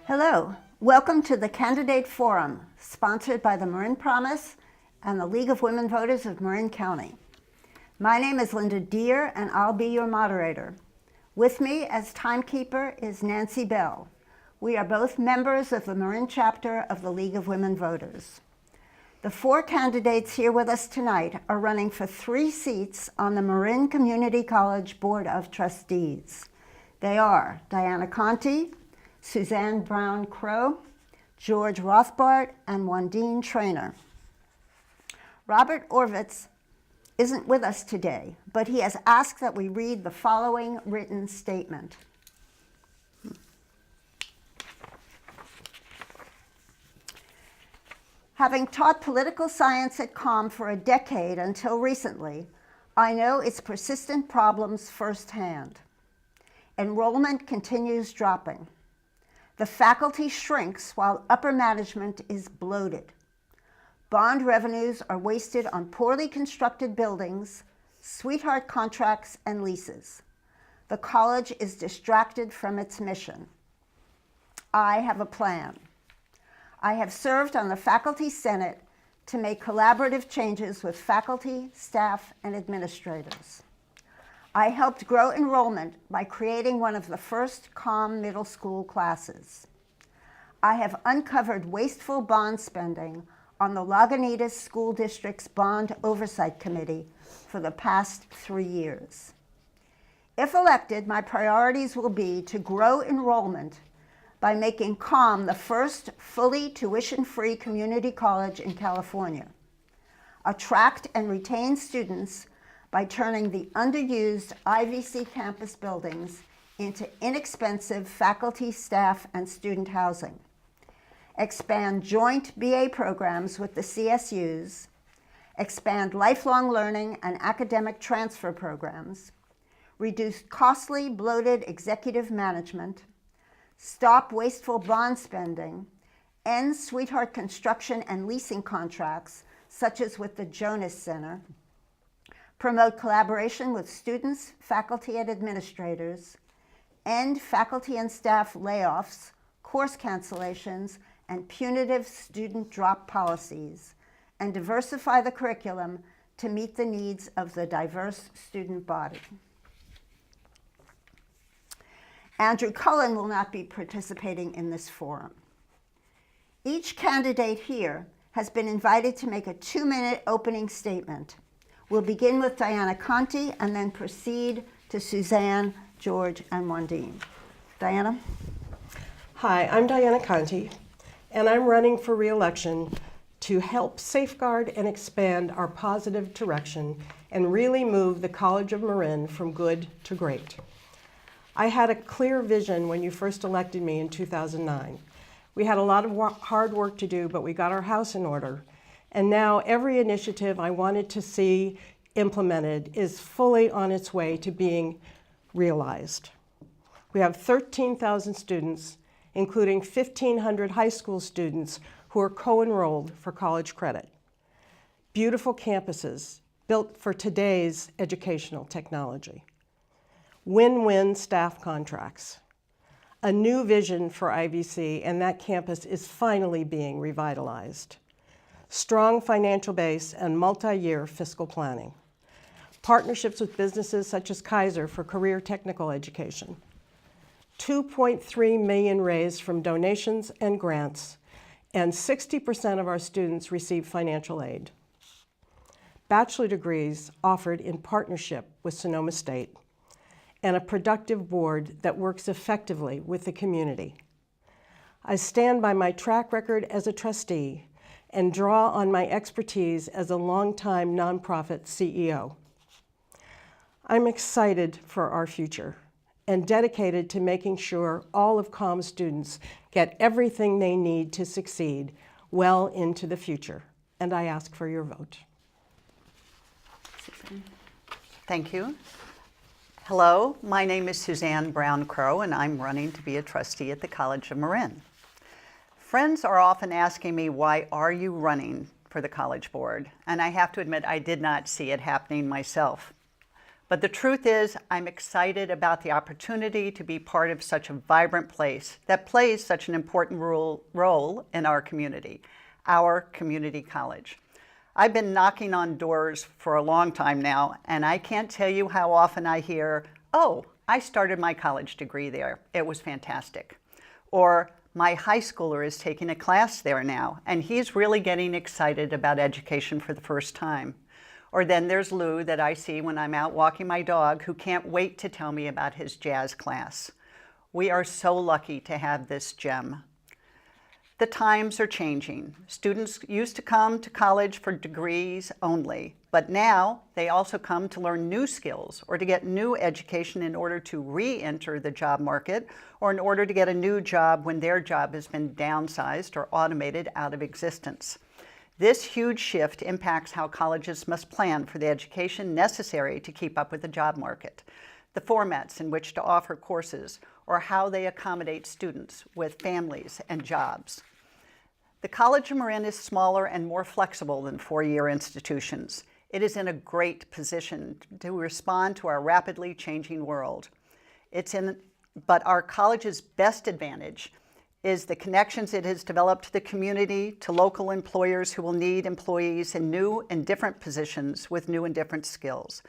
Hello, welcome to the Candidate Forum, sponsored by the Marin Promise and the League of Women Voters of Marin County. My name is Linda Deere and I'll be your moderator. With me as timekeeper is Nancy Bell. We are both members of the Marin chapter of the League of Women Voters. The four candidates here with us tonight are running for 3 seats on the Marin Community College Board of Trustees. They are Diana Conti, Suzanne Brown-Crow, George Rothbart, and Wandine Trainer. Robert Orvitz isn't with us today, but he has asked that we read the following written statement. Having taught political science at COM for a decade until recently, I know its persistent problems firsthand. Enrollment continues dropping. The faculty shrinks while upper management is bloated. Bond revenues are wasted on poorly constructed buildings, sweetheart contracts, and leases. The college is distracted from its mission. I have a plan. I have served on the Faculty Senate to make collaborative changes with faculty, staff, and administrators. I helped grow enrollment by creating one of the first COM middle school classes. I have uncovered wasteful bond spending on the Lagunitas School District's Bond Oversight Committee for the past 3 years. If elected, my priorities will be to grow enrollment by making COM the first fully tuition-free community college in California, attract and retain students by turning the underused IVC campus buildings into inexpensive faculty, staff, and student housing, expand joint BA programs with the CSUs, expand lifelong learning and academic transfer programs, reduce costly, bloated executive management, stop wasteful bond spending, end sweetheart construction and leasing contracts, such as with the Jonas Center, promote collaboration with students, faculty, and administrators, end faculty and staff layoffs, course cancellations, and punitive student drop policies, and diversify the curriculum to meet the needs of the diverse student body. Andrew Cullen will not be participating in this forum. Each candidate here has been invited to make a 2-minute opening statement. We'll begin with Diana Conti and then proceed to Suzanne, George, and Wandine. Diana? Hi, I'm Diana Conti, and I'm running for re-election to help safeguard and expand our positive direction and really move the College of Marin from good to great. I had a clear vision when you first elected me in 2009. We had a lot of hard work to do, but we got our house in order. And now every initiative I wanted to see implemented is fully on its way to being realized. We have 13,000 students, including 1,500 high school students who are co-enrolled for college credit. Beautiful campuses built for today's educational technology. Win-win staff contracts. A new vision for IVC, and that campus is finally being revitalized. Strong financial base and multi-year fiscal planning. Partnerships with businesses such as Kaiser for career technical education. 2.3 million raised from donations and grants, and 60% of our students receive financial aid. Bachelor degrees offered in partnership with Sonoma State, and a productive board that works effectively with the community. I stand by my track record as a trustee and draw on my expertise as a longtime nonprofit CEO. I'm excited for our future and dedicated to making sure all of COM students get everything they need to succeed well into the future. And I ask for your vote. Thank you. Hello, my name is Suzanne Brown-Crow, and I'm running to be a trustee at the College of Marin. Friends are often asking me, why are you running for the College Board? And I have to admit, I did not see it happening myself. But the truth is, I'm excited about the opportunity to be part of such a vibrant place that plays such an important role in our community college. I've been knocking on doors for a long time now, and I can't tell you how often I hear, "Oh, I started my college degree there. It was fantastic." Or, "My high schooler is taking a class there now, and he's really getting excited about education for the first time." Or then there's Lou that I see when I'm out walking my dog, who can't wait to tell me about his jazz class. We are so lucky to have this gem. The times are changing. Students used to come to college for degrees only, but now they also come to learn new skills or to get new education in order to re-enter the job market or in order to get a new job when their job has been downsized or automated out of existence. This huge shift impacts how colleges must plan for the education necessary to keep up with the job market, the formats in which to offer courses, or how they accommodate students with families and jobs. The College of Marin is smaller and more flexible than four-year institutions. It is in a great position to respond to our rapidly changing world. But our college's best advantage is the connections it has developed to the community, to local employers who will need employees in new and different positions with new and different skills.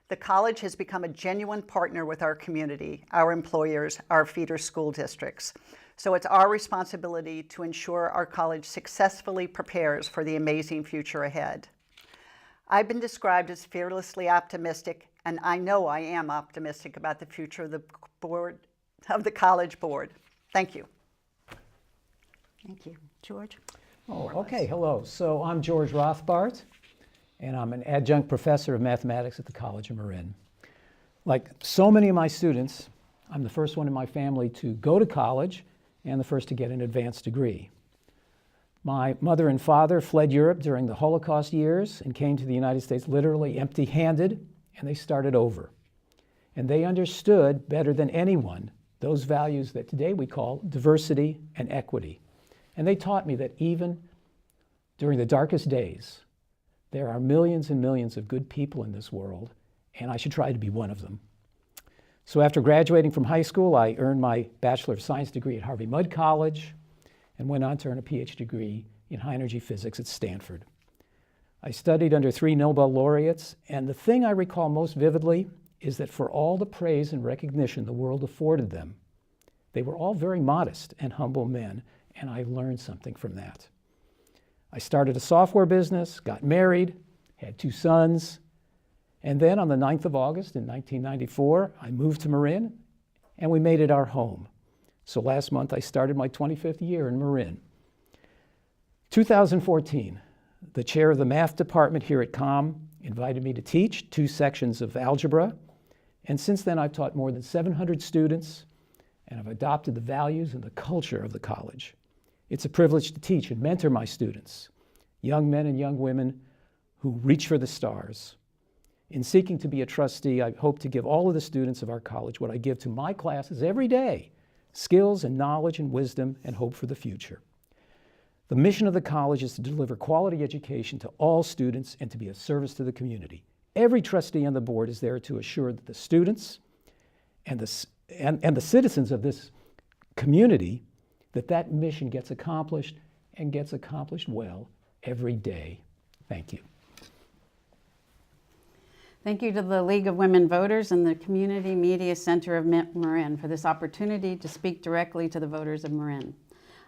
The college has become a genuine partner with our community, our employers, our feeder school districts. So it's our responsibility to ensure our college successfully prepares for the amazing future ahead. I've been described as fearlessly optimistic, and I know I am optimistic about the future of the College Board. Thank you. Thank you. George? Oh, okay, hello. So I'm George Rothbart, and I'm an adjunct professor of mathematics at the College of Marin. Like so many of my students, I'm the first one in my family to go to college and the first to get an advanced degree. My mother and father fled Europe during the Holocaust years and came to the United States literally empty-handed, and they started over. And they understood better than anyone those values that today we call diversity and equity. And they taught me that even during the darkest days, there are millions and millions of good people in this world, and I should try to be one of them. So after graduating from high school, I earned my Bachelor of Science degree at Harvey Mudd College and went on to earn a PhD degree in high energy physics at Stanford. I studied under 3 Nobel laureates, and the thing I recall most vividly is that for all the praise and recognition the world afforded them, they were all very modest and humble men, and I learned something from that. I started a software business, got married, had 2 sons, and then on the 9th of August in 1994, I moved to Marin, and we made it our home. So last month I started my 25th year in Marin. 2014, the chair of the math department here at COM invited me to teach 2 sections of algebra, and since then I've taught more than 700 students, and I've adopted the values and the culture of the college. It's a privilege to teach and mentor my students, young men and young women who reach for the stars. In seeking to be a trustee, I hope to give all of the students of our college what I give to my classes every day, skills and knowledge and wisdom and hope for the future. The mission of the college is to deliver quality education to all students and to be of service to the community. Every trustee on the board is there to assure that the students and the citizens of this community that mission gets accomplished and gets accomplished well every day. Thank you. Thank you to the League of Women Voters and the Community Media Center of Marin for this opportunity to speak directly to the voters of Marin.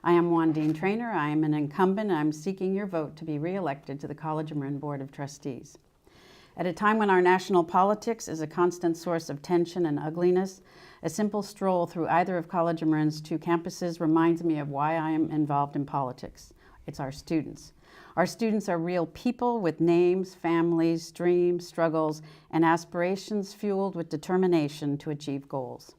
I am Wandine Trainer. I am an incumbent. I'm seeking your vote to be re-elected to the College of Marin Board of Trustees. At a time when our national politics is a constant source of tension and ugliness, a simple stroll through either of College of Marin's 2 campuses reminds me of why I am involved in politics. It's our students. Our students are real people with names, families, dreams, struggles, and aspirations fueled with determination to achieve goals.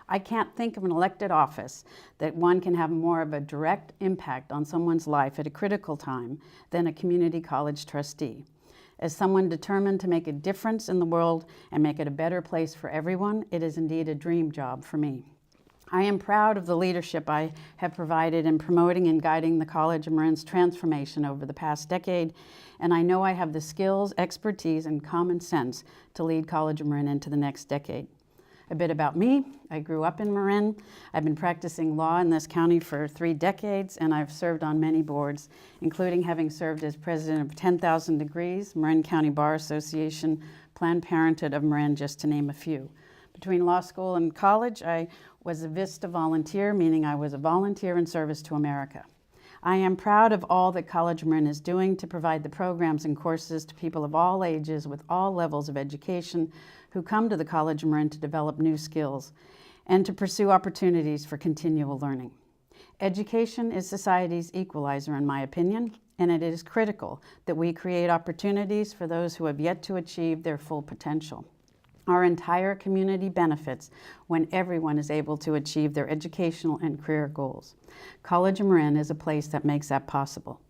I can't think of an elected office that one can have more of a direct impact on someone's life at a critical time than a community college trustee. As someone determined to make a difference in the world and make it a better place for everyone, it is indeed a dream job for me. I am proud of the leadership I have provided in promoting and guiding the College of Marin's transformation over the past decade, and I know I have the skills, expertise, and common sense to lead College of Marin into the next decade. A bit about me: I grew up in Marin. I've been practicing law in this county for 3 decades, and I've served on many boards, including having served as president of 10,000 Degrees, Marin County Bar Association, Planned Parenthood of Marin, just to name a few. Between law school and college, I was a VISTA volunteer, meaning I was a volunteer in service to America. I am proud of all that College of Marin is doing to provide the programs and courses to people of all ages with all levels of education who come to the College of Marin to develop new skills and to pursue opportunities for continual learning. Education is society's equalizer, in my opinion, and it is critical that we create opportunities for those who have yet to achieve their full potential. Our entire community benefits when everyone is able to achieve their educational and career goals. College of Marin is a place that makes that possible.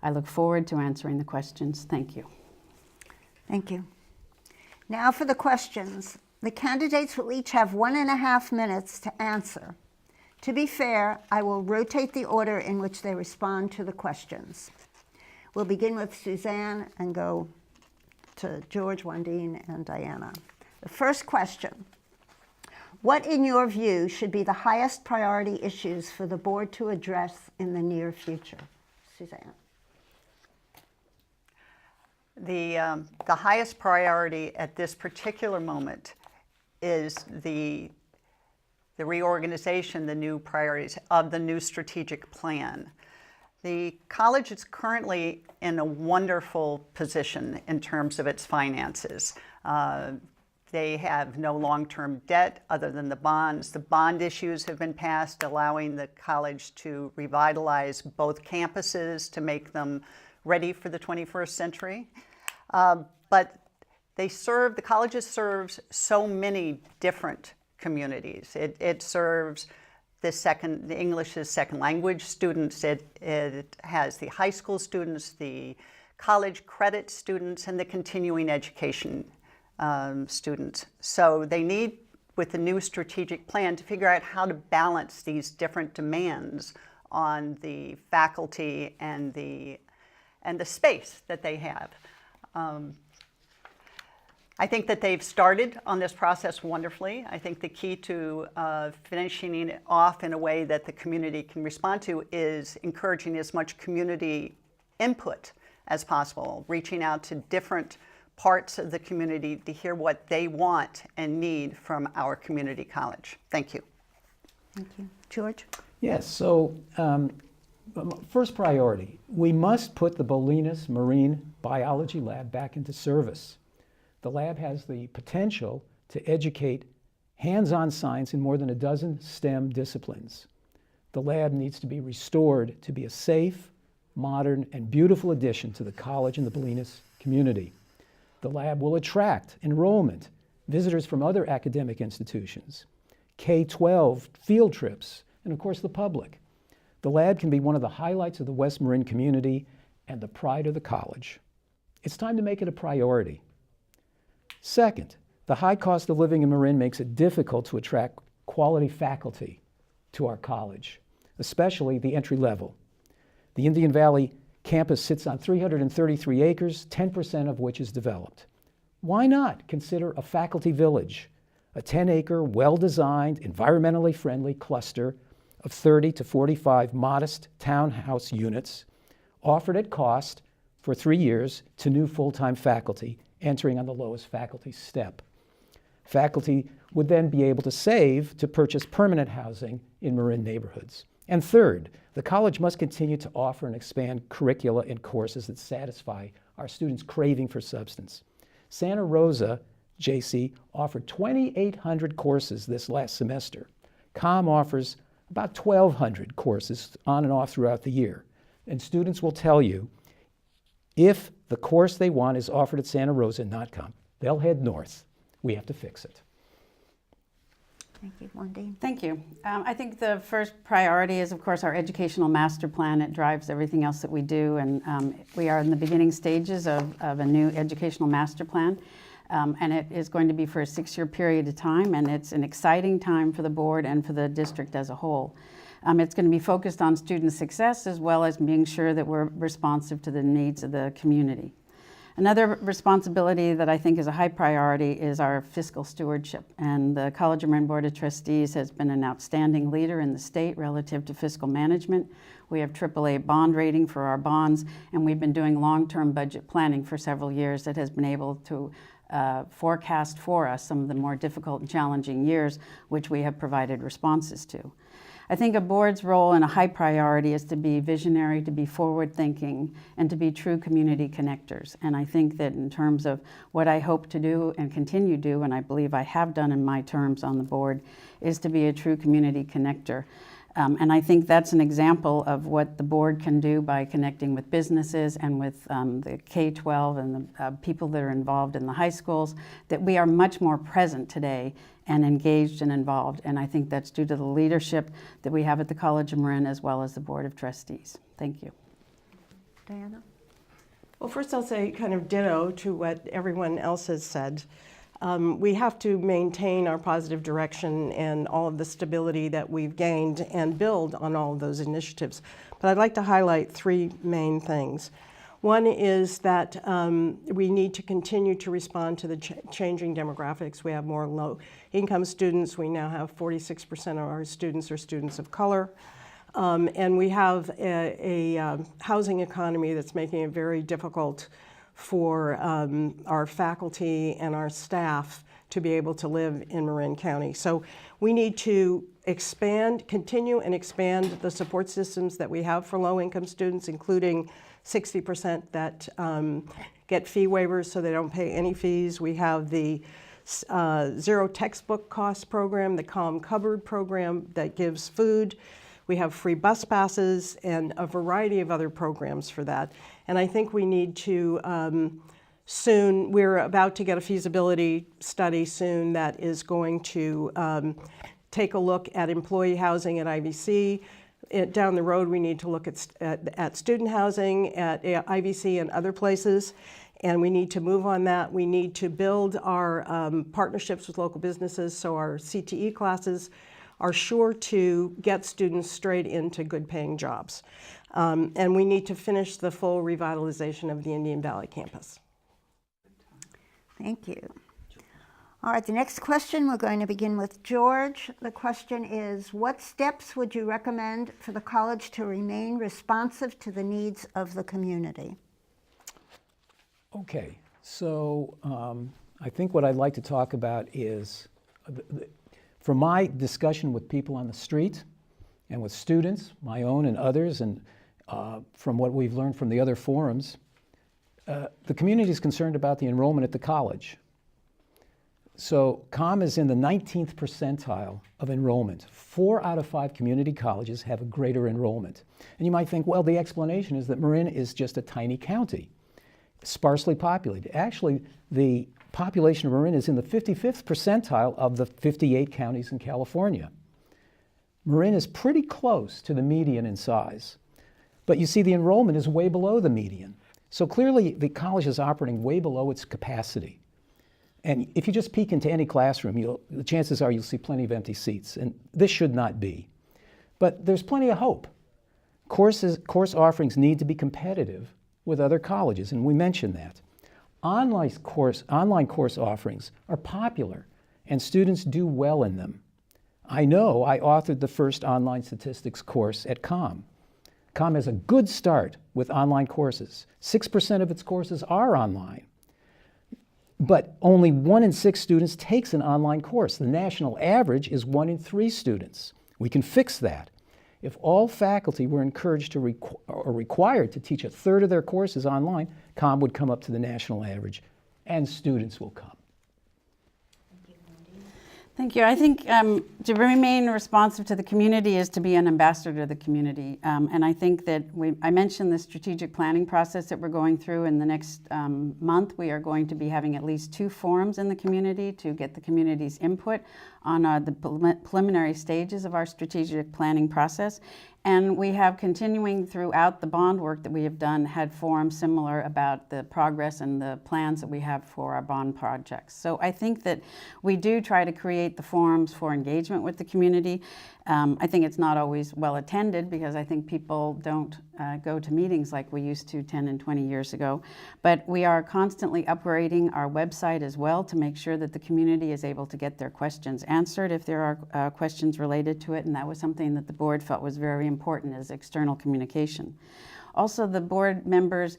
I look forward to answering the questions. Thank you. Thank you. Now for the questions. The candidates will each have 1.5 minutes to answer. To be fair, I will rotate the order in which they respond to the questions. We'll begin with Suzanne and go to George, Wandine, and Diana. The first question: what, in your view, should be the highest priority issues for the board to address in the near future? Suzanne. The highest priority at this particular moment is the reorganization, the new priorities of the new strategic plan. The college is currently in a wonderful position in terms of its finances. They have no long-term debt other than the bonds. The bond issues have been passed, allowing the college to revitalize both campuses to make them ready for the 21st century. But the colleges serves so many different communities. It serves the English as second language students. It has the high school students, the college credit students, and the continuing education students. So they need, with the new strategic plan, to figure out how to balance these different demands on the faculty and the space that they have. I think that they've started on this process wonderfully. I think the key to finishing it off in a way that the community can respond to is encouraging as much community input as possible, reaching out to different parts of the community to hear what they want and need from our community college. Thank you. Thank you. George? Yes, so first priority, we must put the Bolinas Marine Biology Lab back into service. The lab has the potential to educate hands-on science in more than a dozen STEM disciplines. The lab needs to be restored to be a safe, modern, and beautiful addition to the college and the Bolinas community. The lab will attract enrollment, visitors from other academic institutions, K-12 field trips, and of course the public. The lab can be one of the highlights of the West Marin community and the pride of the college. It's time to make it a priority. Second, the high cost of living in Marin makes it difficult to attract quality faculty to our college, especially the entry level. The Indian Valley campus sits on 333 acres, 10% of which is developed. Why not consider a faculty village, a 10-acre, well-designed, environmentally friendly cluster of 30 to 45 modest townhouse units offered at cost for 3 years to new full-time faculty entering on the lowest faculty step. Faculty would then be able to save to purchase permanent housing in Marin neighborhoods. And third, the college must continue to offer and expand curricula and courses that satisfy our students' craving for substance. Santa Rosa JC offered 2,800 courses this last semester. COM offers about 1,200 courses on and off throughout the year. And students will tell you, if the course they want is offered at Santa Rosa and not COM, they'll head north. We have to fix it. Thank you. Wandine? Thank you. I think the first priority is, of course, our educational master plan. It drives everything else that we do, and we are in the beginning stages of a new educational master plan. And it is going to be for a 6-year period of time, and it's an exciting time for the board and for the district as a whole. It's going to be focused on student success as well as being sure that we're responsive to the needs of the community. Another responsibility that I think is a high priority is our fiscal stewardship. And the College of Marin Board of Trustees has been an outstanding leader in the state relative to fiscal management. We have AAA bond rating for our bonds, and we've been doing long-term budget planning for several years that has been able to forecast for us some of the more difficult and challenging years, which we have provided responses to. I think a board's role and a high priority is to be visionary, to be forward-thinking, and to be true community connectors. And I think that in terms of what I hope to do and continue to do, and I believe I have done in my terms on the board, is to be a true community connector. And I think that's an example of what the board can do by connecting with businesses and with the K-12 and the people that are involved in the high schools, that we are much more present today and engaged and involved. And I think that's due to the leadership that we have at the College of Marin as well as the Board of Trustees. Thank you. Diana? Well, first I'll say kind of ditto to what everyone else has said. We have to maintain our positive direction and all of the stability that we've gained and build on all of those initiatives. But I'd like to highlight 3 main things. One is that we need to continue to respond to the changing demographics. We have more low-income students. We now have 46% of our students are students of color. And we have a housing economy that's making it very difficult for our faculty and our staff to be able to live in Marin County. So we need to continue and expand the support systems that we have for low-income students, including 60% that get fee waivers so they don't pay any fees. We have the zero textbook cost program, the Calm Cupboard program that gives food. We have free bus passes and a variety of other programs for that. And I think we need to we're about to get a feasibility study soon that is going to take a look at employee housing at IVC. Down the road, we need to look at student housing at IVC and other places, and we need to move on that. We need to build our partnerships with local businesses so our CTE classes are sure to get students straight into good-paying jobs. And we need to finish the full revitalization of the Indian Valley campus. Thank you. All right, the next question, we're going to begin with George. The question is, what steps would you recommend for the college to remain responsive to the needs of the community? Okay, so I think what I'd like to talk about is, from my discussion with people on the street and with students, my own and others, and from what we've learned from the other forums, the community is concerned about the enrollment at the college. So COM is in the 19th percentile of enrollment. 4 out of 5 community colleges have a greater enrollment. And you might think, well, the explanation is that Marin is just a tiny county, sparsely populated. Actually, the population of Marin is in the 55th percentile of the 58 counties in California. Marin is pretty close to the median in size. But you see, the enrollment is way below the median. So clearly, the college is operating way below its capacity. And if you just peek into any classroom, the chances are you'll see plenty of empty seats. And this should not be. But there's plenty of hope. Course offerings need to be competitive with other colleges, and we mentioned that. Online course offerings are popular, and students do well in them. I know I authored the first online statistics course at COM. COM has a good start with online courses. 6% of its courses are online. But only 1 in 6 students takes an online course. The national average is 1 in 3 students. We can fix that. If all faculty were encouraged to or required to teach a third of their courses online, COM would come up to the national average, and students will come. Thank you. I think to remain responsive to the community is to be an ambassador to the community. And I think that I mentioned the strategic planning process that we're going through in the next month. We are going to be having at least 2 forums in the community to get the community's input on the preliminary stages of our strategic planning process. And we have, continuing throughout the bond work that we have done, had forums similar about the progress and the plans that we have for our bond projects. So I think that we do try to create the forums for engagement with the community. I think it's not always well attended because I think people don't go to meetings like we used to 10 and 20 years ago. But we are constantly upgrading our website as well to make sure that the community is able to get their questions answered if there are questions related to it. And that was something that the board felt was very important as external communication. Also, the board members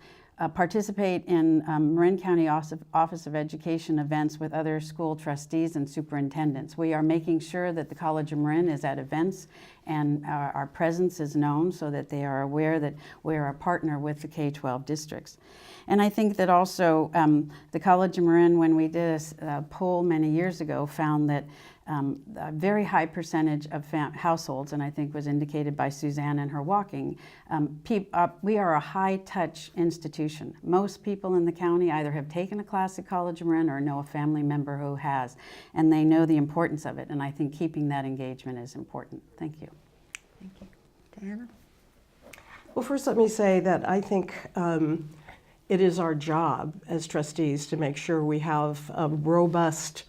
participate in Marin County Office of Education events with other school trustees and superintendents. We are making sure that the College of Marin is at events and our presence is known so that they are aware that we are a partner with the K-12 districts. And I think that also the College of Marin, when we did a poll many years ago, found that a very high percentage of households, and I think was indicated by Suzanne in her walking, we are a high-touch institution. Most people in the county either have taken a class at College of Marin or know a family member who has, and they know the importance of it, and I think keeping that engagement is important. Thank you. Thank you. Diana? Well, first let me say that I think it is our job as trustees to make sure we have a robust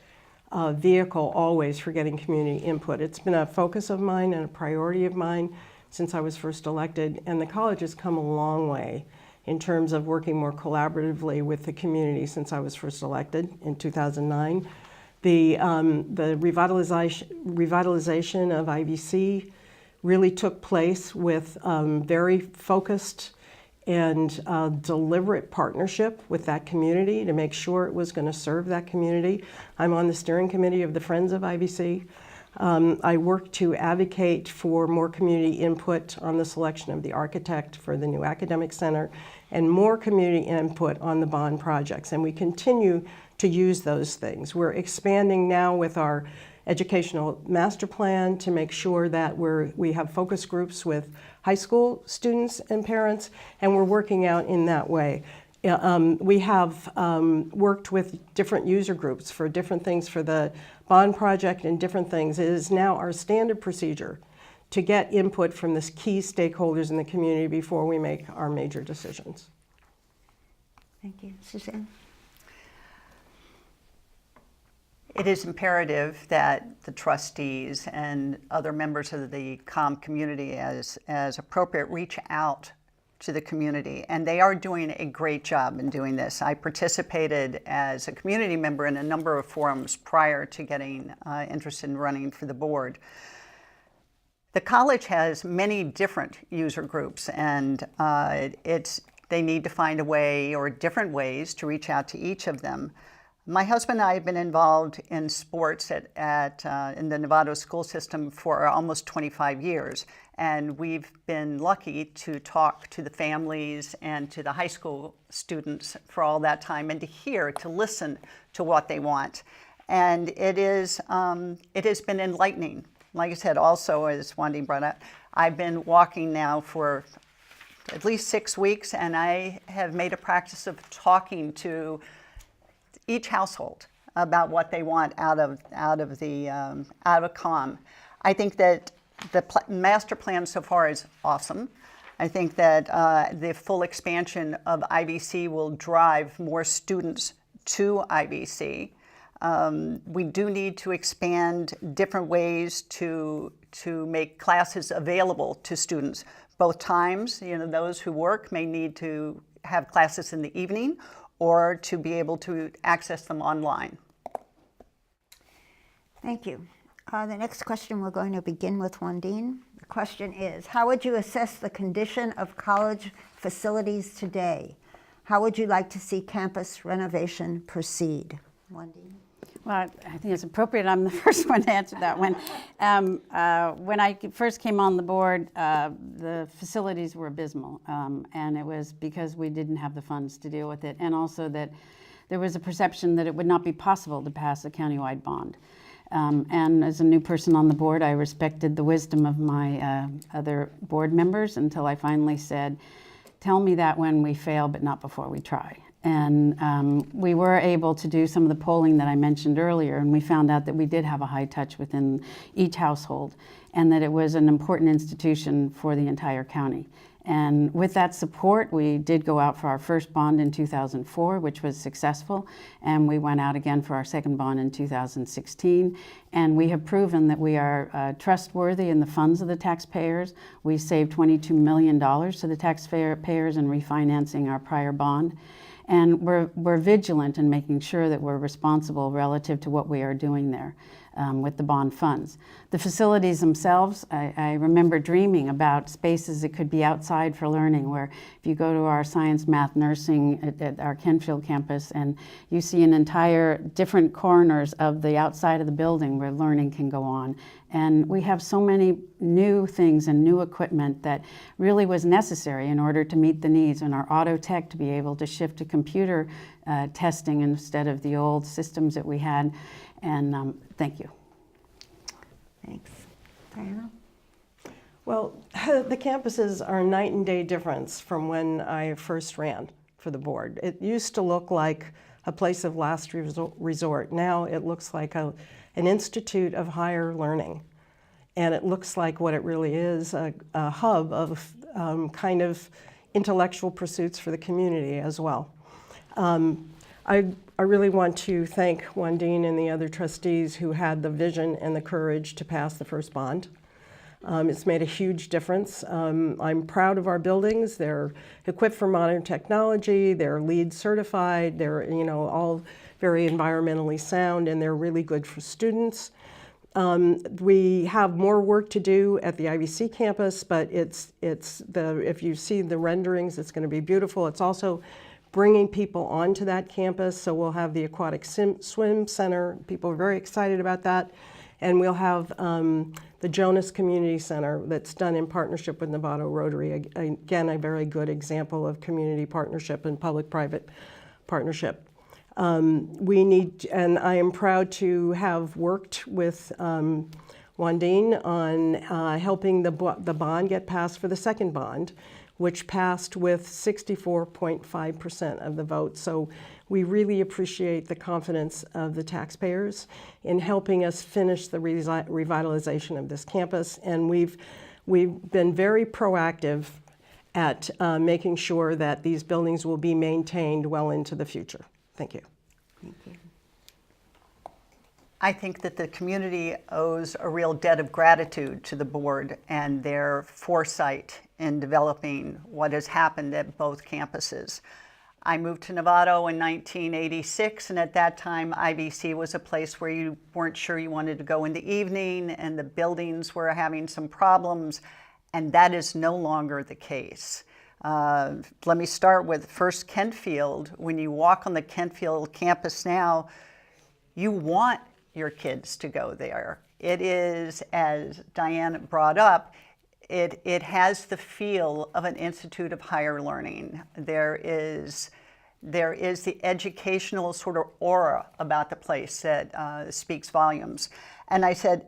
vehicle always for getting community input. It's been a focus of mine and a priority of mine since I was first elected, and the college has come a long way in terms of working more collaboratively with the community since I was first elected in 2009. The revitalization of IVC really took place with very focused and deliberate partnership with that community to make sure it was going to serve that community. I'm on the steering committee of the Friends of IVC. I work to advocate for more community input on the selection of the architect for the new academic center and more community input on the bond projects, and we continue to use those things. We're expanding now with our educational master plan to make sure that we have focus groups with high school students and parents, and we're working out in that way. We have worked with different user groups for different things for the bond project and different things. It is now our standard procedure to get input from the key stakeholders in the community before we make our major decisions. Thank you. Suzanne? It is imperative that the trustees and other members of the COM community as appropriate reach out to the community, and they are doing a great job in doing this. I participated as a community member in a number of forums prior to getting interested in running for the board. The college has many different user groups, and they need to find a way or different ways to reach out to each of them. My husband and I have been involved in sports in the Nevada school system for almost 25 years, and we've been lucky to talk to the families and to the high school students for all that time and to listen to what they want. And it has been enlightening. Like I said, also, as Wandine brought up, I've been walking now for at least 6 weeks, and I have made a practice of talking to each household about what they want out of COM. I think that the master plan so far is awesome. I think that the full expansion of IVC will drive more students to IVC. We do need to expand different ways to make classes available to students. Both times, those who work may need to have classes in the evening or to be able to access them online. Thank you. The next question, we're going to begin with Wandine. The question is, how would you assess the condition of college facilities today? How would you like to see campus renovation proceed? Wandine? Well, I think it's appropriate. I'm the first one to answer that one. When I first came on the board, the facilities were abysmal, and it was because we didn't have the funds to deal with it, and also that there was a perception that it would not be possible to pass a countywide bond. And as a new person on the board, I respected the wisdom of my other board members until I finally said, tell me that when we fail, but not before we try. And we were able to do some of the polling that I mentioned earlier, and we found out that we did have a high touch within each household, and that it was an important institution for the entire county. And with that support, we did go out for our first bond in 2004, which was successful, and we went out again for our second bond in 2016. And we have proven that we are trustworthy in the funds of the taxpayers. We saved $22 million to the taxpayers in refinancing our prior bond. And we're vigilant in making sure that we're responsible relative to what we are doing there with the bond funds. The facilities themselves, I remember dreaming about spaces that could be outside for learning, where if you go to our science, math, nursing at our Kenfield campus, and you see an entire different corners of the outside of the building where learning can go on. And we have so many new things and new equipment that really was necessary in order to meet the needs, and our auto tech to be able to shift to computer testing instead of the old systems that we had. And thank you. Thanks. Diana? Well, the campuses are a night and day difference from when I first ran for the board. It used to look like a place of last resort. Now it looks like an institute of higher learning. And it looks like what it really is, a hub of kind of intellectual pursuits for the community as well. I really want to thank Wandine and the other trustees who had the vision and the courage to pass the first bond. It's made a huge difference. I'm proud of our buildings. They're equipped for modern technology. They're LEED certified. They're all very environmentally sound, and they're really good for students. We have more work to do at the IVC campus, but if you see the renderings, it's going to be beautiful. It's also bringing people onto that campus, so we'll have the aquatic swim center. People are very excited about that. And we'll have the Jonas Community Center that's done in partnership with Novato Rotary. Again, a very good example of community partnership and public-private partnership. And I am proud to have worked with Wandine on helping the bond get passed for the second bond, which passed with 64.5% of the vote. So we really appreciate the confidence of the taxpayers in helping us finish the revitalization of this campus. And we've been very proactive at making sure that these buildings will be maintained well into the future. Thank you. Thank you. I think that the community owes a real debt of gratitude to the board and their foresight in developing what has happened at both campuses. I moved to Novato in 1986, and at that time IVC was a place where you weren't sure you wanted to go in the evening, and the buildings were having some problems, and that is no longer the case. Let me start with first Kenfield. When you walk on the Kenfield campus now, you want your kids to go there. It is, as Diane brought up, it has the feel of an institute of higher learning. There is the educational sort of aura about the place that speaks volumes. And I said,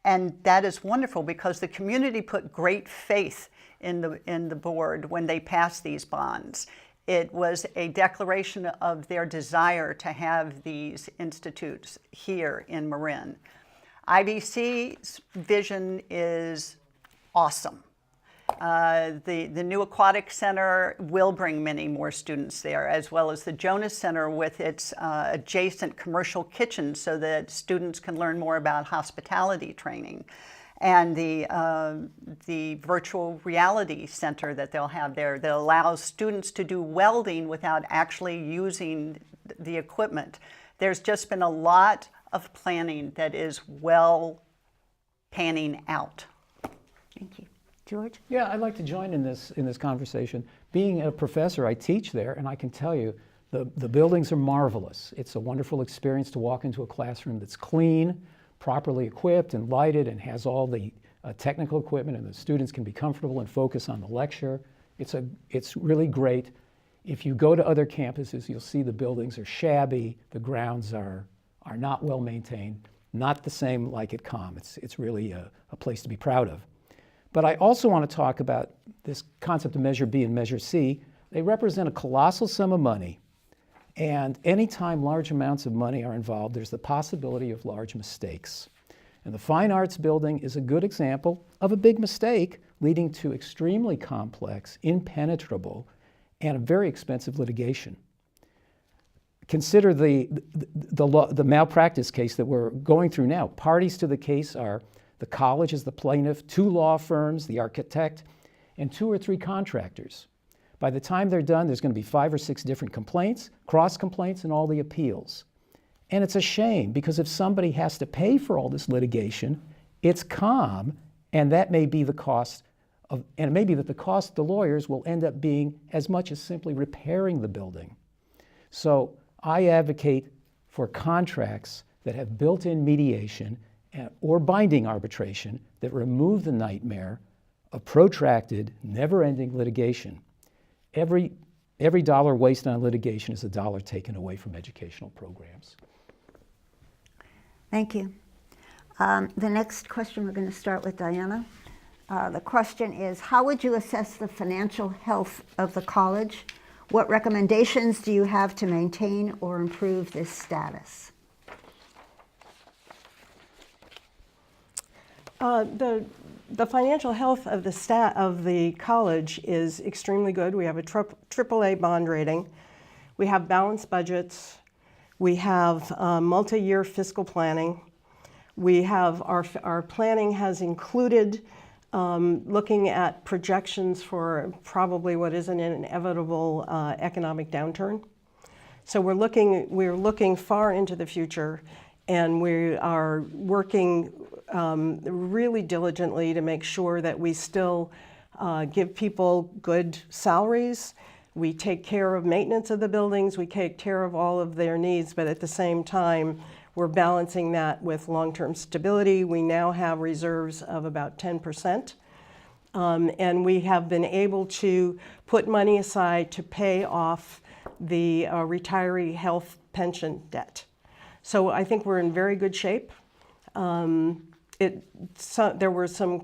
and that is wonderful because the community put great faith in the board when they passed these bonds. It was a declaration of their desire to have these institutes here in Marin. IVC's vision is awesome. The new aquatic center will bring many more students there, as well as the Jonas Center with its adjacent commercial kitchen so that students can learn more about hospitality training. And the virtual reality center that they'll have there that allows students to do welding without actually using the equipment. There's just been a lot of planning that is well panning out. Thank you. George? Yeah, I'd like to join in this conversation. Being a professor, I teach there, and I can tell you the buildings are marvelous. It's a wonderful experience to walk into a classroom that's clean, properly equipped and lighted, and has all the technical equipment, and the students can be comfortable and focus on the lecture. It's really great. If you go to other campuses, you'll see the buildings are shabby, the grounds are not well maintained, not the same like at COM. It's really a place to be proud of. But I also want to talk about this concept of Measure B and Measure C. They represent a colossal sum of money. And anytime large amounts of money are involved, there's the possibility of large mistakes. And the Fine Arts Building is a good example of a big mistake leading to extremely complex, impenetrable, and very expensive litigation. Consider the malpractice case that we're going through now. Parties to the case are the college as the plaintiff, 2 law firms, the architect, and 2 or 3 contractors. By the time they're done, there's going to be 5 or 6 different complaints, cross complaints, and all the appeals. And it's a shame, because if somebody has to pay for all this litigation, it's calm, and that may be the cost of, and it may be that the cost of the lawyers will end up being as much as simply repairing the building. So I advocate for contracts that have built-in mediation or binding arbitration that remove the nightmare of protracted, never-ending litigation. Every dollar wasted on litigation is a dollar taken away from educational programs. Thank you. The next question, we're going to start with Diana. The question is, how would you assess the financial health of the college? What recommendations do you have to maintain or improve this status? The financial health of the college is extremely good. We have a AAA bond rating. We have balanced budgets. We have multi-year fiscal planning. We have our planning has included looking at projections for probably what is an inevitable economic downturn. So we're looking far into the future, and we are working really diligently to make sure that we still give people good salaries. We take care of maintenance of the buildings. We take care of all of their needs, but at the same time, we're balancing that with long-term stability. We now have reserves of about 10%. And we have been able to put money aside to pay off the retiree health pension debt. So I think we're in very good shape. There were some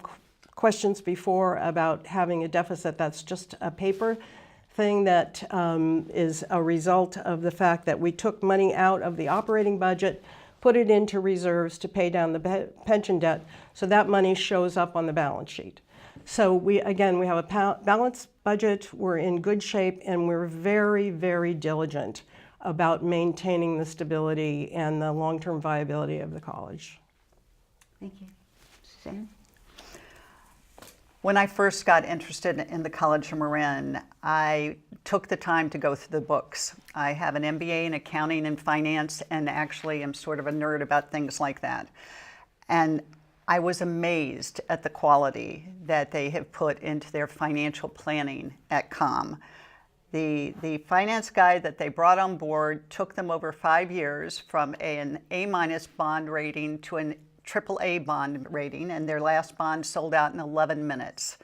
questions before about having a deficit. That's just a paper thing that is a result of the fact that we took money out of the operating budget, put it into reserves to pay down the pension debt, so that money shows up on the balance sheet. So we have a balanced budget, we're in good shape, and we're very, very diligent about maintaining the stability and the long-term viability of the college. Thank you. Suzanne? When I first got interested in the College of Marin, I took the time to go through the books. I have an MBA in accounting and finance, and actually am sort of a nerd about things like that. And I was amazed at the quality that they have put into their financial planning at COM. The finance guy that they brought on board took them over 5 years from an A- bond rating to an AAA bond rating, and their last bond sold out in 11 minutes.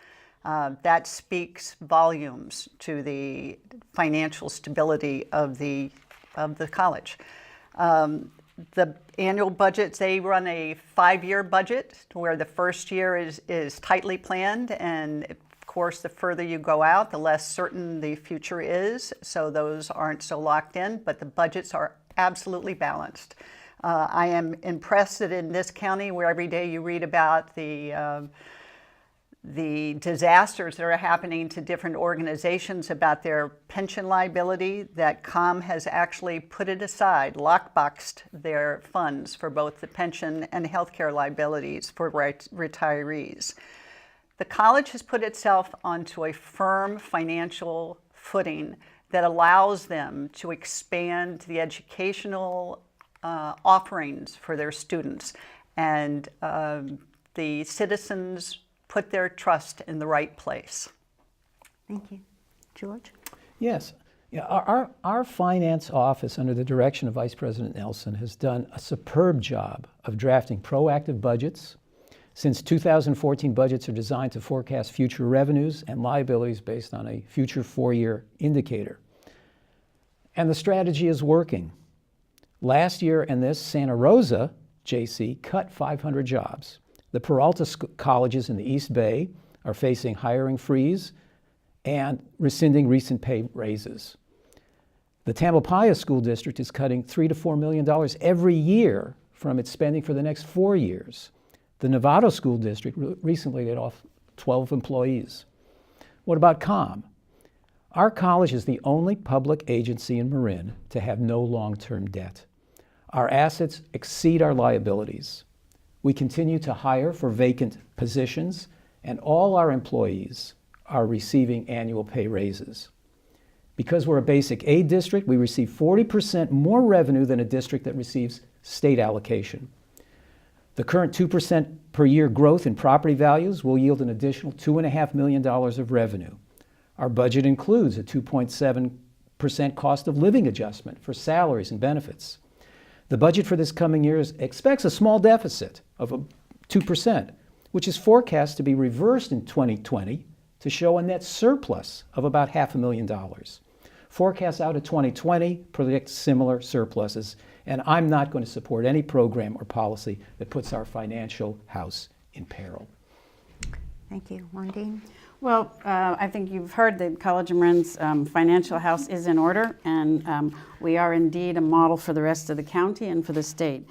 That speaks volumes to the financial stability of the college. The annual budgets, they run a 5-year budget where the first year is tightly planned, and of course the further you go out, the less certain the future is, so those aren't so locked in, but the budgets are absolutely balanced. I am impressed that in this county, where every day you read about the disasters that are happening to different organizations about their pension liability, that COM has actually put it aside, lockboxed their funds for both the pension and healthcare liabilities for retirees. The college has put itself onto a firm financial footing that allows them to expand the educational offerings for their students, and the citizens put their trust in the right place. Thank you. George? Yes. Yeah, our finance office, under the direction of Vice President Nelson, has done a superb job of drafting proactive budgets. Since 2014, budgets are designed to forecast future revenues and liabilities based on a future 4-year indicator. And the strategy is working. Last year in this, Santa Rosa JC cut 500 jobs. The Peralta colleges in the East Bay are facing hiring freeze, and rescinding recent pay raises. The Tamalpais School District is cutting $3 to $4 million every year from its spending for the next 4 years. The Novato School District recently laid off 12 employees. What about COM? Our college is the only public agency in Marin to have no long-term debt. Our assets exceed our liabilities. We continue to hire for vacant positions, and all our employees are receiving annual pay raises. Because we're a basic aid district, we receive 40% more revenue than a district that receives state allocation. The current 2% per year growth in property values will yield an additional $2.5 million of revenue. Our budget includes a 2.7% cost of living adjustment for salaries and benefits. The budget for this coming year expects a small deficit of 2%, which is forecast to be reversed in 2020 to show a net surplus of about $500,000. Forecasts out of 2020 predict similar surpluses, and I'm not going to support any program or policy that puts our financial house in peril. Thank you. Wandine? Well, I think you've heard that College of Marin's financial house is in order, and we are indeed a model for the rest of the county and for the state.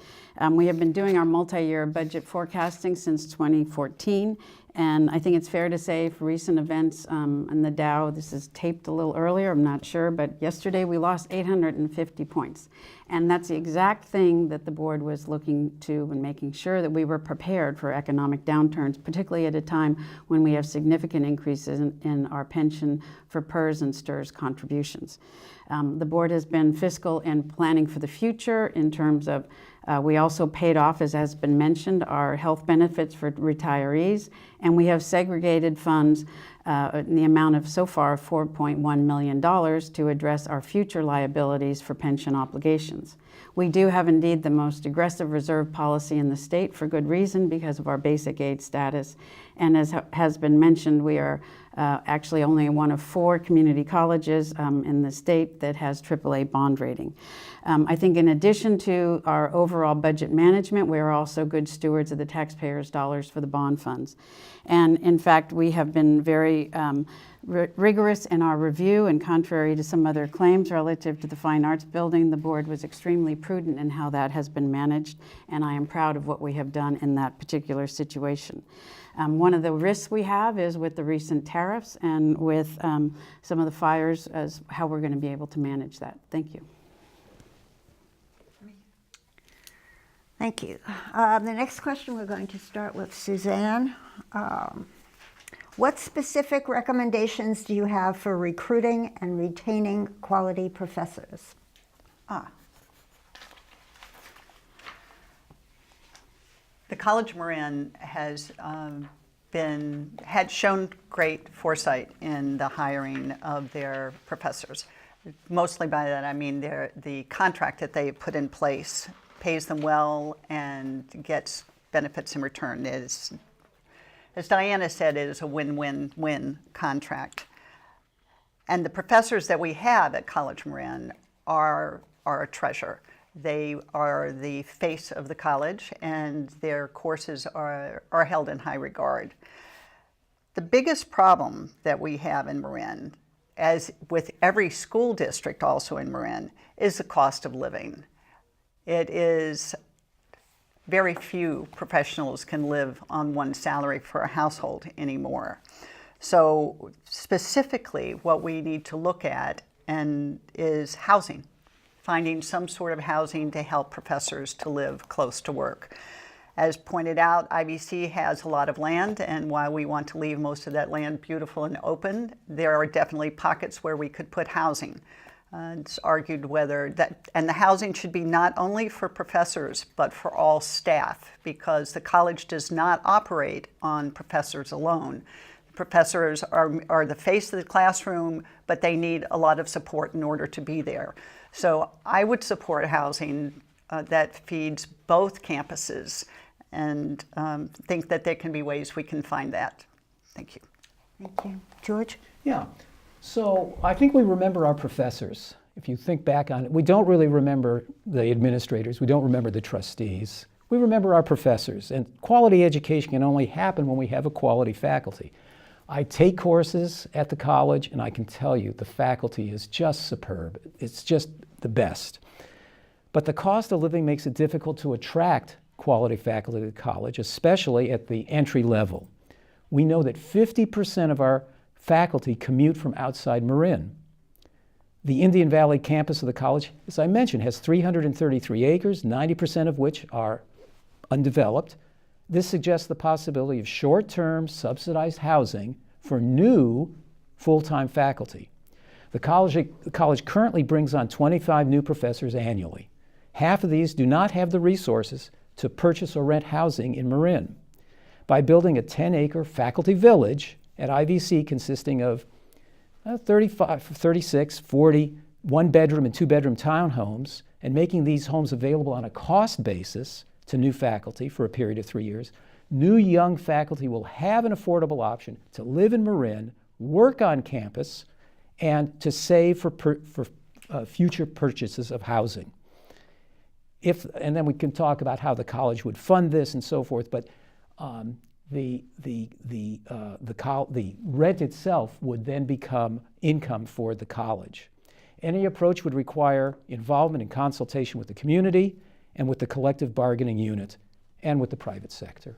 We have been doing our multi-year budget forecasting since 2014, and I think it's fair to say for recent events in the Dow, this is taped a little earlier, I'm not sure, but yesterday we lost 850 points. And that's the exact thing that the board was looking to and making sure that we were prepared for economic downturns, particularly at a time when we have significant increases in our pension for PERS and STIRS contributions. The board has been fiscal and planning for the future in terms of we also paid off, as has been mentioned, our health benefits for retirees, and we have segregated funds in the amount of so far $4.1 million to address our future liabilities for pension obligations. We do have indeed the most aggressive reserve policy in the state for good reason because of our basic aid status. And as has been mentioned, we are actually only one of 4 community colleges in the state that has AAA bond rating. I think in addition to our overall budget management, we are also good stewards of the taxpayers' dollars for the bond funds. And in fact, we have been very rigorous in our review, and contrary to some other claims relative to the Fine Arts Building, the board was extremely prudent in how that has been managed, and I am proud of what we have done in that particular situation. One of the risks we have is with the recent tariffs and with some of the fires as how we're going to be able to manage that. Thank you. Thank you. The next question, we're going to start with Suzanne. What specific recommendations do you have for recruiting and retaining quality professors? The College of Marin had shown great foresight in the hiring of their professors. Mostly by that I mean the contract that they put in place pays them well and gets benefits in return. As Diana said, it is a win-win-win contract. And the professors that we have at College of Marin are a treasure. They are the face of the college, and their courses are held in high regard. The biggest problem that we have in Marin, as with every school district also in Marin, is the cost of living. It is very few professionals can live on one salary for a household anymore. So specifically what we need to look at is housing, finding some sort of housing to help professors to live close to work. As pointed out, IBC has a lot of land, and while we want to leave most of that land beautiful and open, there are definitely pockets where we could put housing. It's argued whether that, and the housing should be not only for professors, but for all staff, because the college does not operate on professors alone. Professors are the face of the classroom, but they need a lot of support in order to be there. So I would support housing that feeds both campuses, and think that there can be ways we can find that. Thank you. Thank you. George? Yeah. So I think we remember our professors. If you think back on it, we don't really remember the administrators. We don't remember the trustees. We remember our professors. And quality education can only happen when we have a quality faculty. I take courses at the college, and I can tell you the faculty is just superb. It's just the best. But the cost of living makes it difficult to attract quality faculty to the college, especially at the entry level. We know that 50% of our faculty commute from outside Marin. The Indian Valley campus of the college, as I mentioned, has 333 acres, 90% of which are undeveloped. This suggests the possibility of short-term subsidized housing for new full-time faculty. The college currently brings on 25 new professors annually. Half of these do not have the resources to purchase or rent housing in Marin. By building a 10-acre faculty village at IVC consisting of 35, 36, 40 one-bedroom and two-bedroom townhomes, and making these homes available on a cost basis to new faculty for a period of 3 years, new young faculty will have an affordable option to live in Marin, work on campus, and to save for future purchases of housing. And then we can talk about how the college would fund this and so forth, but the rent itself would then become income for the college. Any approach would require involvement and consultation with the community and with the collective bargaining unit and with the private sector.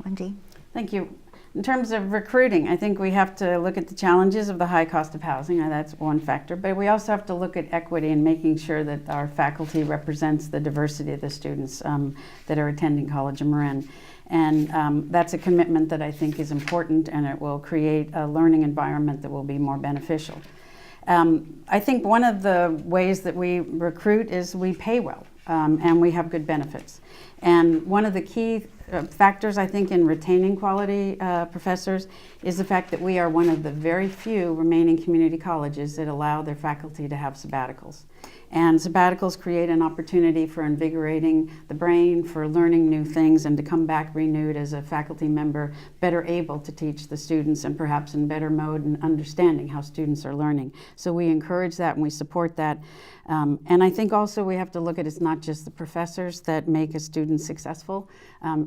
Wendy? Thank you. In terms of recruiting, I think we have to look at the challenges of the high cost of housing. That's one factor, but we also have to look at equity and making sure that our faculty represents the diversity of the students that are attending College of Marin. And that's a commitment that I think is important, and it will create a learning environment that will be more beneficial. I think one of the ways that we recruit is we pay well, and we have good benefits. And one of the key factors, I think, in retaining quality professors is the fact that we are one of the very few remaining community colleges that allow their faculty to have sabbaticals. And sabbaticals create an opportunity for invigorating the brain, for learning new things, and to come back renewed as a faculty member, better able to teach the students and perhaps in better mode and understanding how students are learning. So we encourage that and we support that. And I think also we have to look at it's not just the professors that make a student successful.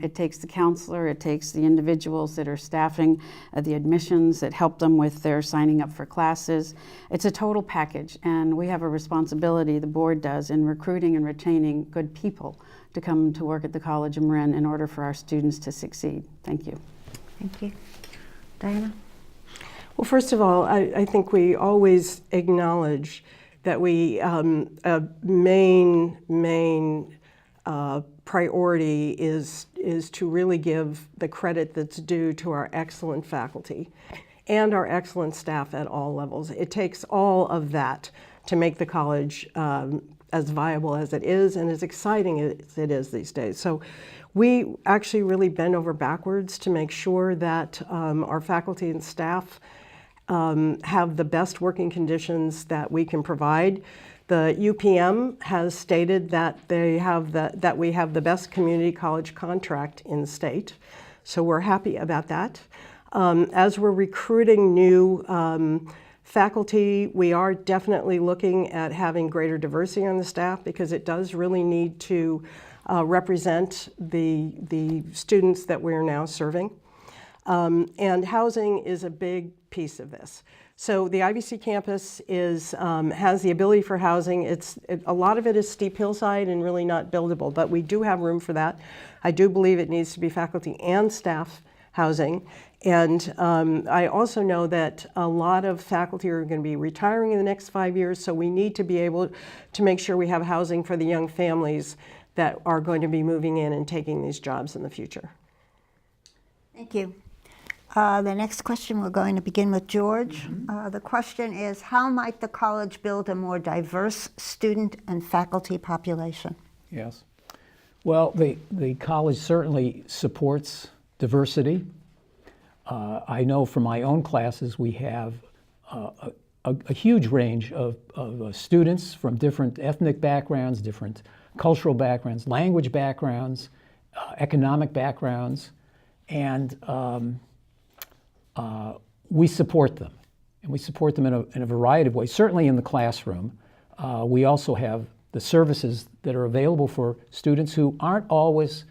It takes the counselor, it takes the individuals that are staffing the admissions, that help them with their signing up for classes. It's a total package, and we have a responsibility, the board does, in recruiting and retaining good people to come to work at the College of Marin in order for our students to succeed. Thank you. Thank you. Diana? Well, first of all, I think we always acknowledge that we main priority is to really give the credit that's due to our excellent faculty and our excellent staff at all levels. It takes all of that to make the college as viable as it is and as exciting as it is these days. So we actually really bend over backwards to make sure that our faculty and staff have the best working conditions that we can provide. The UPM has stated that we have the best community college contract in the state, so we're happy about that. As we're recruiting new faculty, we are definitely looking at having greater diversity on the staff because it does really need to represent the students that we're now serving. And housing is a big piece of this. So the IVC campus has the ability for housing. A lot of it is steep hillside and really not buildable, but we do have room for that. I do believe it needs to be faculty and staff housing. And I also know that a lot of faculty are going to be retiring in the next 5 years, so we need to be able to make sure we have housing for the young families that are going to be moving in and taking these jobs in the future. Thank you. The next question, we're going to begin with George. The question is, how might the college build a more diverse student and faculty population? Yes. Well, the college certainly supports diversity. I know from my own classes we have a huge range of students from different ethnic backgrounds, different cultural backgrounds, language backgrounds, economic backgrounds, and we support them. And we support them in a variety of ways. Certainly in the classroom, we also have the services that are available for students who aren't always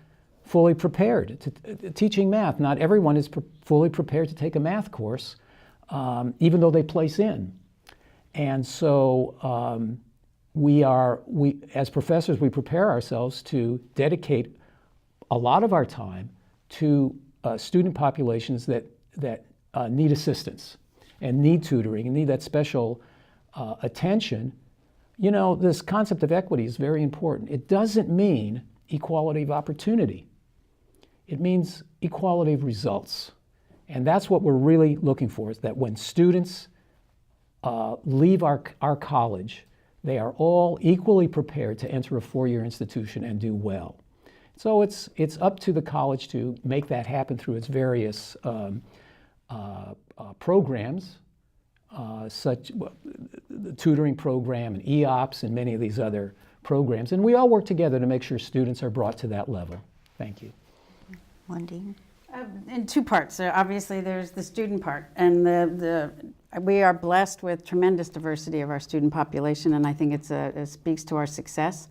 fully prepared to teaching math. Not everyone is fully prepared to take a math course, even though they place in. And so we as professors, we prepare ourselves to dedicate a lot of our time to student populations that need assistance and need tutoring and need that special attention. You know, this concept of equity is very important. It doesn't mean equality of opportunity. It means equality of results. And that's what we're really looking for, is that when students leave our college, they are all equally prepared to enter a four-year institution and do well. So it's up to the college to make that happen through its various programs, such the tutoring program and EOPS and many of these other programs. And we all work together to make sure students are brought to that level. Thank you. Wendy? In two parts. So obviously, there's the student part, and we are blessed with tremendous diversity of our student population, and I think it speaks to our success.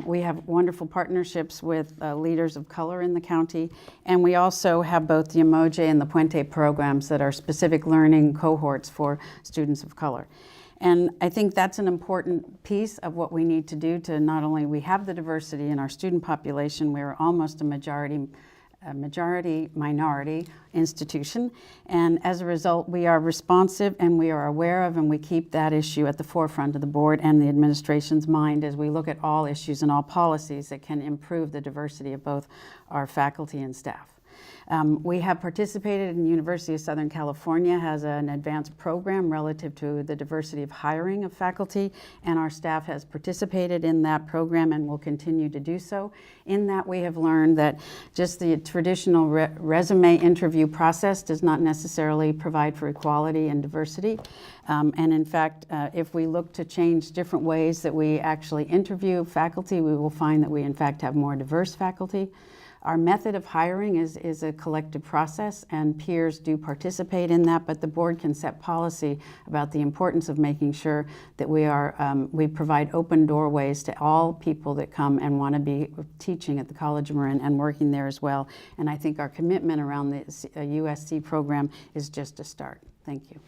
We have wonderful partnerships with leaders of color in the county, and we also have both the Emoje and the Puente programs that are specific learning cohorts for students of color. And I think that's an important piece of what we need to do to not only we have the diversity in our student population, we're almost a majority-minority institution, and as a result we are responsive and we are aware of, and we keep that issue at the forefront of the board and the administration's mind as we look at all issues and all policies that can improve the diversity of both our faculty and staff. We have participated in the University of Southern California has an advanced program relative to the diversity of hiring of faculty, and our staff has participated in that program and will continue to do so. In that, we have learned that just the traditional resume interview process does not necessarily provide for equality and diversity. And in fact, if we look to change different ways that we actually interview faculty, we will find that we in fact have more diverse faculty. Our method of hiring is a collective process, and peers do participate in that, but the board can set policy about the importance of making sure that we provide open doorways to all people that come and want to be teaching at the College of Marin and working there as well. And I think our commitment around the USC program is just a start. Thank you.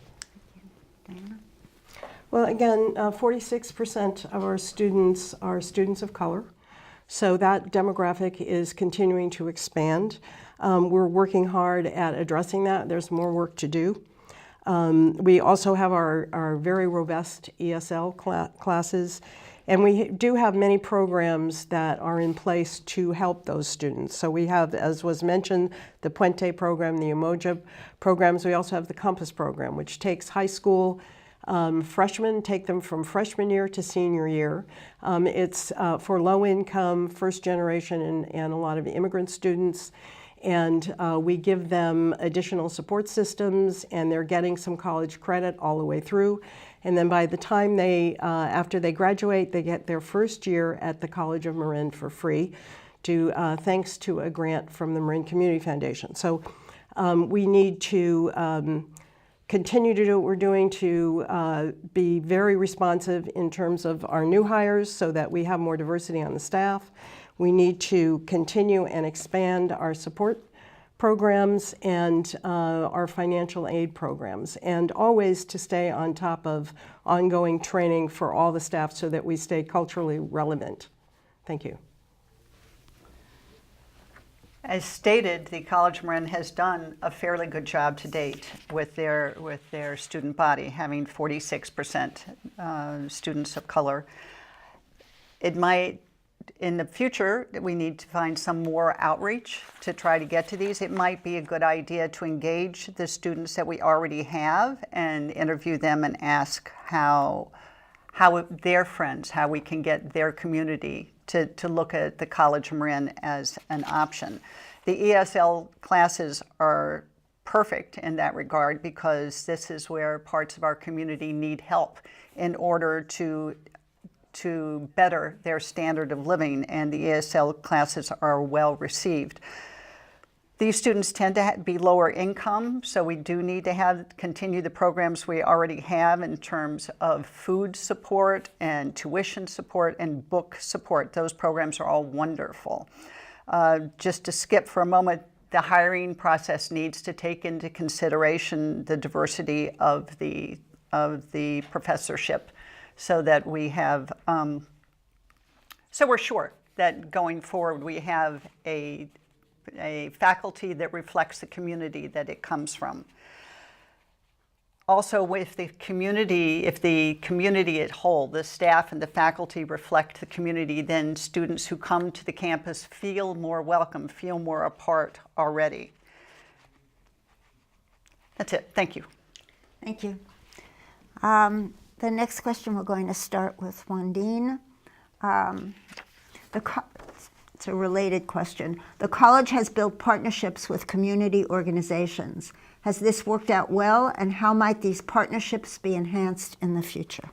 Diana? Well, again, 46% of our students are students of color. So that demographic is continuing to expand. We're working hard at addressing that. There's more work to do. We also have our very robust ESL classes, and we do have many programs that are in place to help those students. So we have, as was mentioned, the Puente program, the Emoje programs. We also have the Compass program, which takes high school freshmen, take them from freshman year to senior year. It's for low income, first generation, and a lot of immigrant students. And we give them additional support systems, and they're getting some college credit all the way through. And then by the time after they graduate, they get their first year at the College of Marin for free, thanks to a grant from the Marin Community Foundation. So we need to continue to do what we're doing to be very responsive in terms of our new hires so that we have more diversity on the staff. We need to continue and expand our support programs and our financial aid programs, and always to stay on top of ongoing training for all the staff so that we stay culturally relevant. Thank you. As stated, the College of Marin has done a fairly good job to date with their student body, having 46% students of color. It might, in the future, we need to find some more outreach to try to get to these. It might be a good idea to engage the students that we already have and interview them and ask how their friends, how we can get their community to look at the College of Marin as an option. The ESL classes are perfect in that regard because this is where parts of our community need help in order to better their standard of living, and the ESL classes are well received. These students tend to be lower income, so we do need to continue the programs we already have in terms of food support and tuition support and book support. Those programs are all wonderful. Just to skip for a moment, the hiring process needs to take into consideration the diversity of the professorship, so that we have, so we're sure that going forward we have a faculty that reflects the community that it comes from. Also, if the community at whole, the staff and the faculty reflect the community, then students who come to the campus feel more welcome, feel more a part already. That's it. Thank you. Thank you. The next question, we're going to start with Wandine. It's a related question. The college has built partnerships with community organizations. Has this worked out well, and how might these partnerships be enhanced in the future?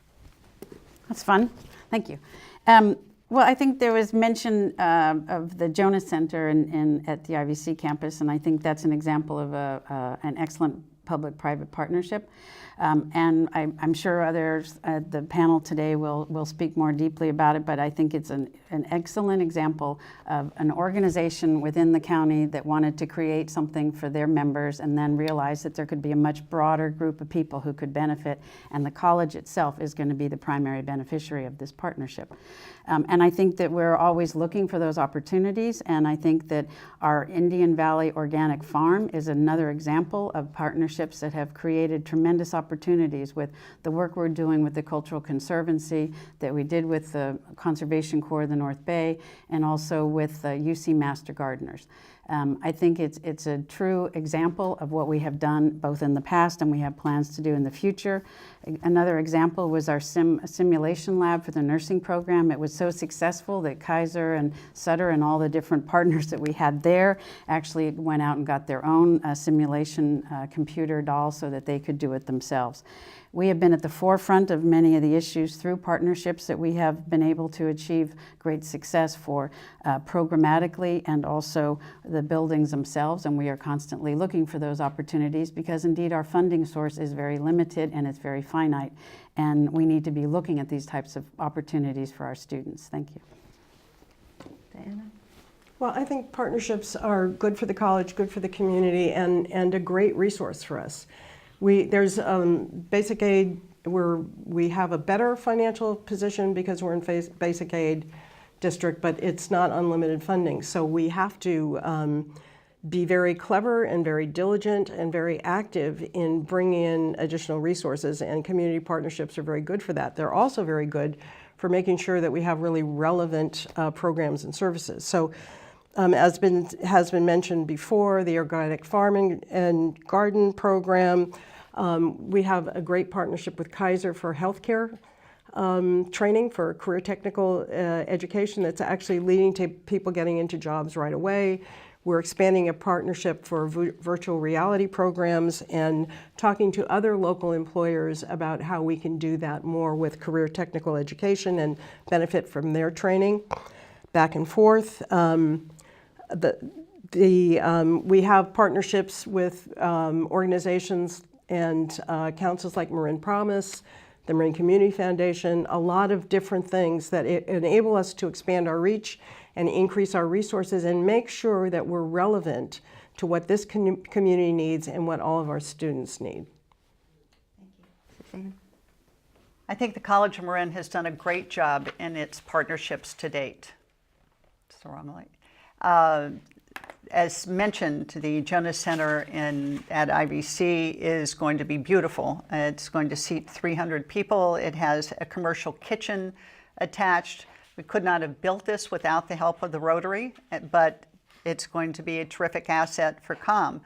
That's fun. Thank you. Well, I think there was mention of the Jonas Center at the IVC campus, and I think that's an example of an excellent public-private partnership. And I'm sure others at the panel today will speak more deeply about it, but I think it's an excellent example of an organization within the county that wanted to create something for their members and then realized that there could be a much broader group of people who could benefit, and the college itself is going to be the primary beneficiary of this partnership. And I think that we're always looking for those opportunities, and I think that our Indian Valley Organic Farm is another example of partnerships that have created tremendous opportunities with the work we're doing with the Cultural Conservancy, that we did with the Conservation Corps of the North Bay, and also with the UC Master Gardeners. I think it's a true example of what we have done both in the past and we have plans to do in the future. Another example was our simulation lab for the nursing program. It was so successful that Kaiser and Sutter and all the different partners that we had there actually went out and got their own simulation computer doll so that they could do it themselves. We have been at the forefront of many of the issues through partnerships that we have been able to achieve great success for programmatically, and also the buildings themselves, and we are constantly looking for those opportunities because indeed our funding source is very limited and it's very finite, and we need to be looking at these types of opportunities for our students. Thank you. Diana? Well, I think partnerships are good for the college, good for the community, and a great resource for us. There's basic aid where we have a better financial position because we're in basic aid district, but it's not unlimited funding. So we have to be very clever and very diligent and very active in bringing in additional resources, and community partnerships are very good for that. They're also very good for making sure that we have really relevant programs and services. So as has been mentioned before, the organic farming and garden program. We have a great partnership with Kaiser for healthcare training for career technical education that's actually leading to people getting into jobs right away. We're expanding a partnership for virtual reality programs and talking to other local employers about how we can do that more with career technical education and benefit from their training back and forth. We have partnerships with organizations and councils like Marin Promise, the Marin Community Foundation, a lot of different things that enable us to expand our reach and increase our resources and make sure that we're relevant to what this community needs and what all of our students need. Thank you. I think the College of Marin has done a great job in its partnerships to date. It's the wrong light. As mentioned, the Jonas Center at IVC is going to be beautiful. It's going to seat 300 people. It has a commercial kitchen attached. We could not have built this without the help of the Rotary, but it's going to be a terrific asset for COM.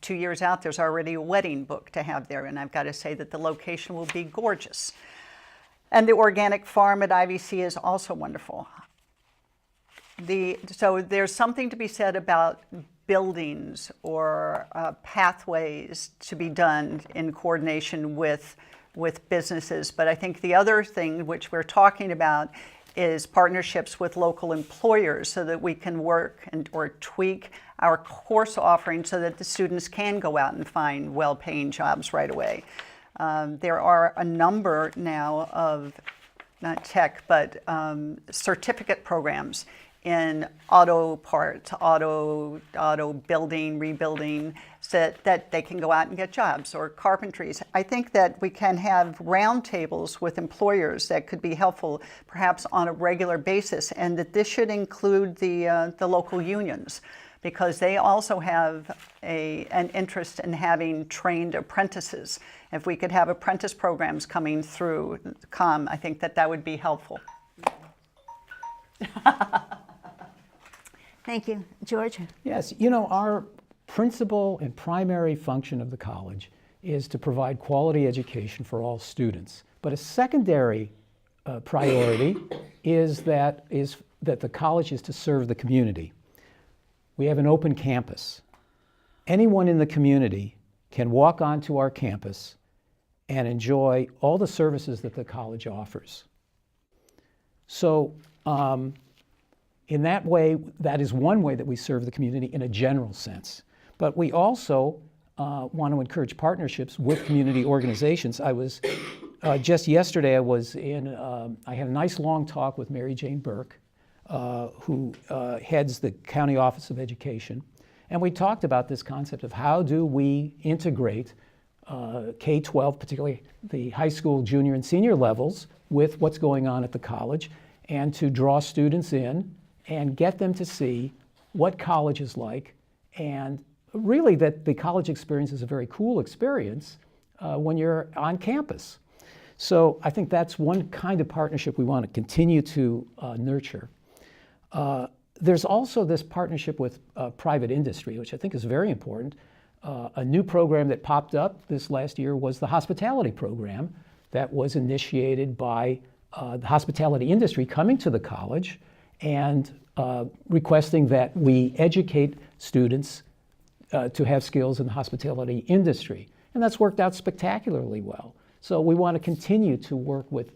2 years out, there's already a wedding book to have there, and I've got to say that the location will be gorgeous. And the organic farm at IVC is also wonderful. So there's something to be said about buildings or pathways to be done in coordination with businesses. But I think the other thing which we're talking about is partnerships with local employers so that we can work or tweak our course offering so that the students can go out and find well-paying jobs right away. There are a number now of, not tech, but certificate programs in auto parts, auto building, rebuilding, so that they can go out and get jobs, or carpentries. I think that we can have roundtables with employers that could be helpful, perhaps on a regular basis, and that this should include the local unions, because they also have an interest in having trained apprentices. If we could have apprentice programs coming through COM, I think that would be helpful. Thank you. George? Yes, our principal and primary function of the college is to provide quality education for all students. But a secondary priority is that the college is to serve the community. We have an open campus. Anyone in the community can walk onto our campus and enjoy all the services that the college offers. So in that way, that is one way that we serve the community in a general sense. But we also want to encourage partnerships with community organizations. I was, just yesterday, I had a nice long talk with Mary Jane Burke, who heads the County Office of Education. And we talked about this concept of how do we integrate K-12, particularly the high school, junior, and senior levels, with what's going on at the college, and to draw students in and get them to see what college is like, and really that the college experience is a very cool experience when you're on campus. So I think that's one kind of partnership we want to continue to nurture. There's also this partnership with private industry, which I think is very important. A new program that popped up this last year was the hospitality program that was initiated by the hospitality industry coming to the college and requesting that we educate students to have skills in the hospitality industry. And that's worked out spectacularly well. So we want to continue to work with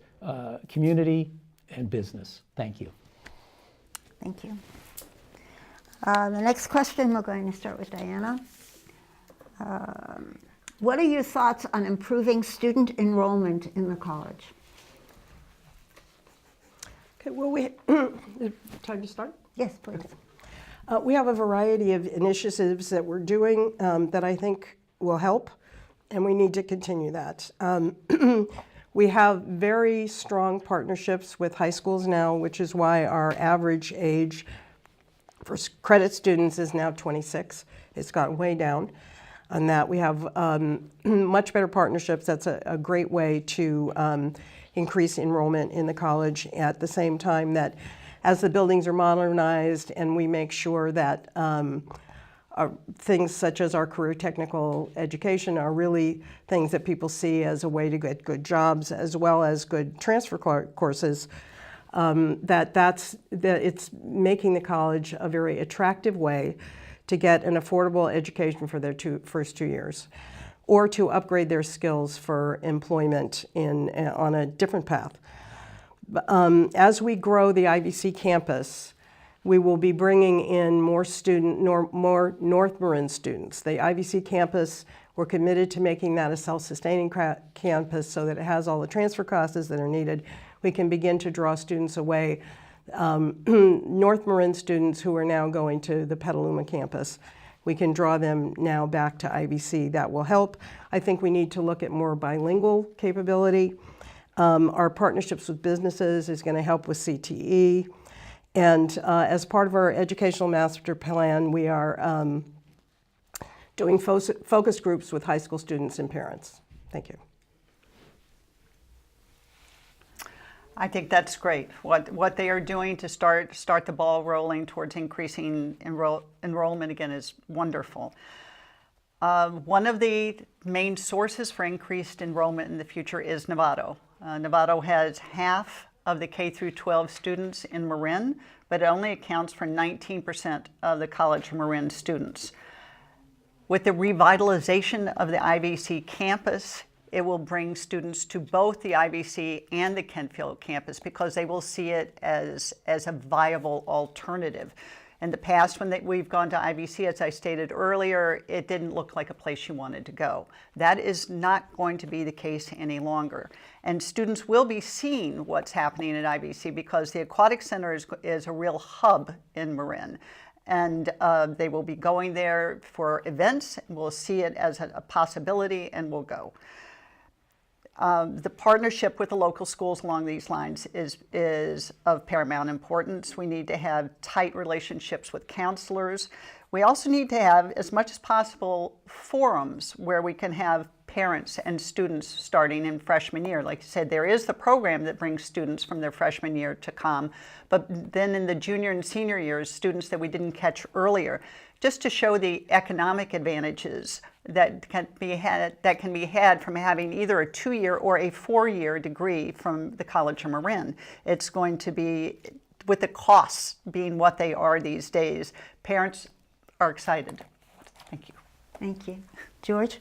community and business. Thank you. Thank you. The next question, we're going to start with Diana. What are your thoughts on improving student enrollment in the college? Okay, well, time to start? Yes, please. We have a variety of initiatives that we're doing that I think will help, and we need to continue that. We have very strong partnerships with high schools now, which is why our average age for credit students is now 26. It's gotten way down on that. We have much better partnerships. That's a great way to increase enrollment in the college, at the same time that as the buildings are modernized and we make sure that things such as our career technical education are really things that people see as a way to get good jobs as well as good transfer courses, that it's making the college a very attractive way to get an affordable education for their first 2 years, or to upgrade their skills for employment on a different path. As we grow the IVC campus, we will be bringing in more North Marin students. The IVC campus, we're committed to making that a self-sustaining campus so that it has all the transfer classes that are needed. We can begin to draw students away, North Marin students who are now going to the Petaluma campus. We can draw them now back to IVC. That will help. I think we need to look at more bilingual capability. Our partnerships with businesses is going to help with CTE. And as part of our educational master plan, we are doing focus groups with high school students and parents. Thank you. I think that's great. What they are doing to start the ball rolling towards increasing enrollment again is wonderful. One of the main sources for increased enrollment in the future is Novato. Novato has half of the K through 12 students in Marin, but it only accounts for 19% of the College of Marin students. With the revitalization of the IVC campus, it will bring students to both the IVC and the Kentfield campus because they will see it as a viable alternative. In the past, when we've gone to IBC, as I stated earlier, it didn't look like a place you wanted to go. That is not going to be the case any longer. And students will be seeing what's happening at IBC because the Aquatic Center is a real hub in Marin. And they will be going there for events, and we'll see it as a possibility, and we'll go. The partnership with the local schools along these lines is of paramount importance. We need to have tight relationships with counselors. We also need to have, as much as possible, forums where we can have parents and students starting in freshman year. Like I said, there is the program that brings students from their freshman year to come, but then in the junior and senior years, students that we didn't catch earlier, just to show the economic advantages that can be had from having either a 2-year or a 4-year degree from the College of Marin. It's going to be, with the costs being what they are these days, parents are excited. Thank you. Thank you. George?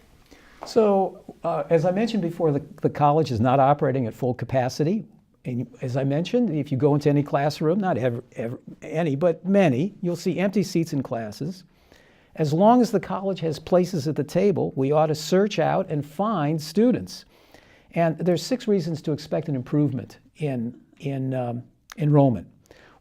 So, as I mentioned before, the college is not operating at full capacity. And as I mentioned, if you go into any classroom, not any, but many, you'll see empty seats in classes. As long as the college has places at the table, we ought to search out and find students. And there's 6 reasons to expect an improvement in enrollment.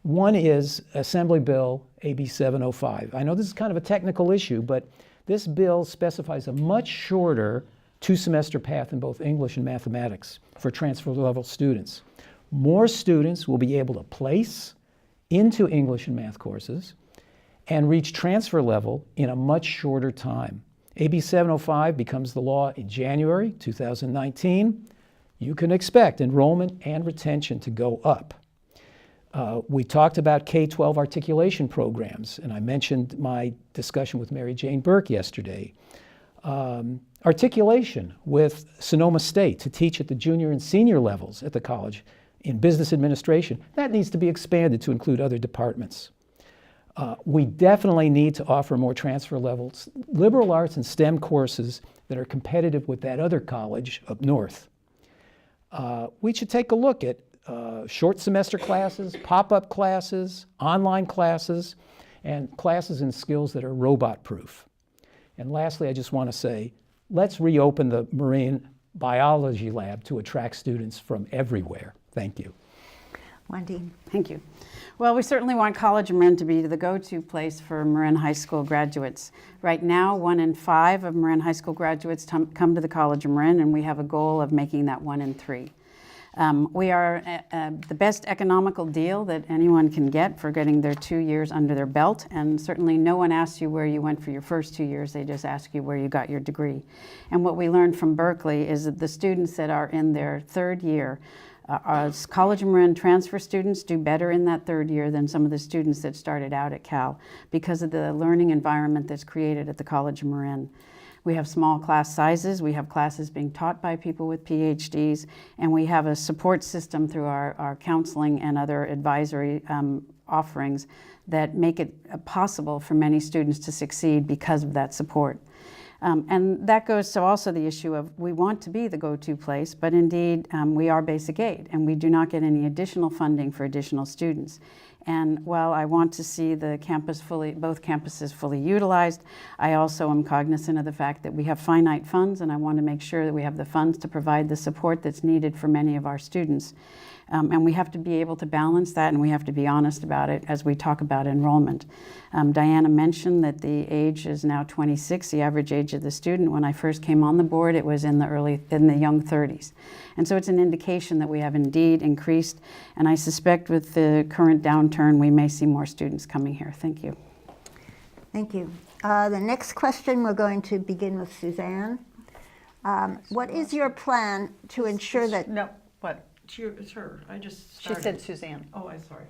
One is Assembly Bill AB 705. I know this is kind of a technical issue, but this bill specifies a much shorter 2-semester path in both English and mathematics for transfer level students. More students will be able to place into English and math courses and reach transfer level in a much shorter time. AB 705 becomes the law in January 2019. You can expect enrollment and retention to go up. We talked about K-12 articulation programs, and I mentioned my discussion with Mary Jane Burke yesterday. Articulation with Sonoma State to teach at the junior and senior levels at the college in business administration, that needs to be expanded to include other departments. We definitely need to offer more transfer levels, liberal arts and STEM courses that are competitive with that other college up north. We should take a look at short semester classes, pop-up classes, online classes, and classes in skills that are robot-proof. And lastly, I just want to say, let's reopen the marine biology lab to attract students from everywhere. Thank you. Wendy? Thank you. Well, we certainly want College of Marin to be the go-to place for Marin High School graduates. Right now, 1 in 5 of Marin High School graduates come to the College of Marin, and we have a goal of making that 1 in 3. We are the best economical deal that anyone can get for getting their 2 years under their belt, and certainly no one asks you where you went for your first 2 years, they just ask you where you got your degree. And what we learned from Berkeley is that the students that are in their 3rd year, College of Marin transfer students do better in that 3rd year than some of the students that started out at Cal because of the learning environment that's created at the College of Marin. We have small class sizes, we have classes being taught by people with PhDs, and we have a support system through our counseling and other advisory offerings that make it possible for many students to succeed because of that support. And that goes to also the issue of we want to be the go-to place, but indeed we are basic aid and we do not get any additional funding for additional students. And while I want to see the campus both campuses fully utilized, I also am cognizant of the fact that we have finite funds, and I want to make sure that we have the funds to provide the support that's needed for many of our students. And we have to be able to balance that, and we have to be honest about it as we talk about enrollment. Diana mentioned that the age is now 26, the average age of the student. When I first came on the board, it was in the young 30s. And so it's an indication that we have indeed increased, and I suspect with the current downturn, we may see more students coming here. Thank you. Thank you. The next question, we're going to begin with Suzanne. What is your plan to ensure that... No, what? It's her. I just She started. said Suzanne. Oh, I'm sorry.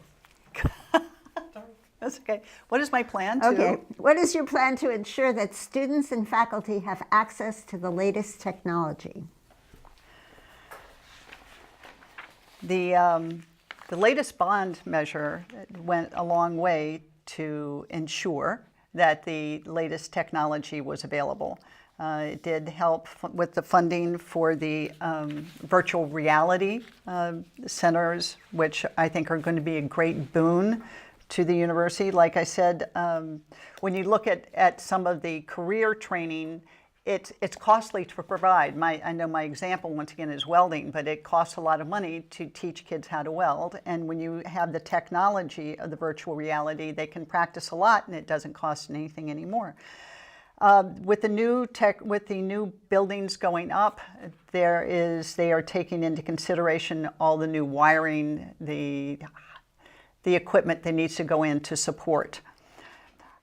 That's okay. What is my plan to? Okay. What is your plan to ensure that students and faculty have access to the latest technology? The latest bond measure went a long way to ensure that the latest technology was available. It did help with the funding for the virtual reality centers, which I think are going to be a great boon to the university. Like I said, when you look at some of the career training, it's costly to provide. I know my example, once again, is welding, but it costs a lot of money to teach kids how to weld. And when you have the technology of the virtual reality, they can practice a lot, and it doesn't cost anything anymore. With the new buildings going up, they are taking into consideration all the new wiring, the equipment that needs to go in to support.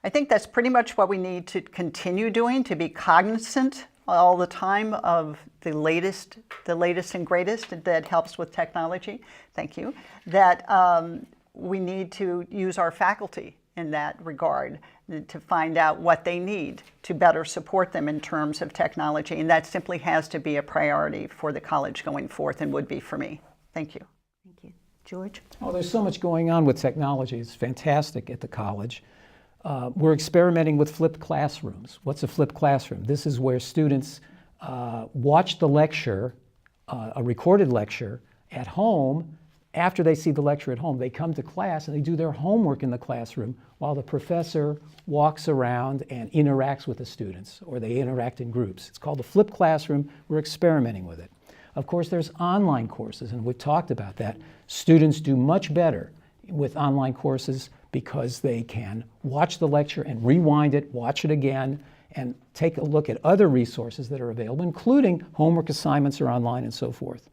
I think that's pretty much what we need to continue doing, to be cognizant all the time of the latest and greatest that helps with technology. Thank you. That we need to use our faculty in that regard to find out what they need to better support them in terms of technology. And that simply has to be a priority for the college going forth, and would be for me. Thank you. Thank you. George? Oh, there's so much going on with technology. It's fantastic at the college. We're experimenting with flipped classrooms. What's a flipped classroom? This is where students watch the lecture, a recorded lecture, at home. After they see the lecture at home, they come to class and they do their homework in the classroom while the professor walks around and interacts with the students, or they interact in groups. It's called a flipped classroom. We're experimenting with it. Of course, there's online courses, and we've talked about that. Students do much better with online courses because they can watch the lecture and rewind it, watch it again, and take a look at other resources that are available, including homework assignments are online and so forth.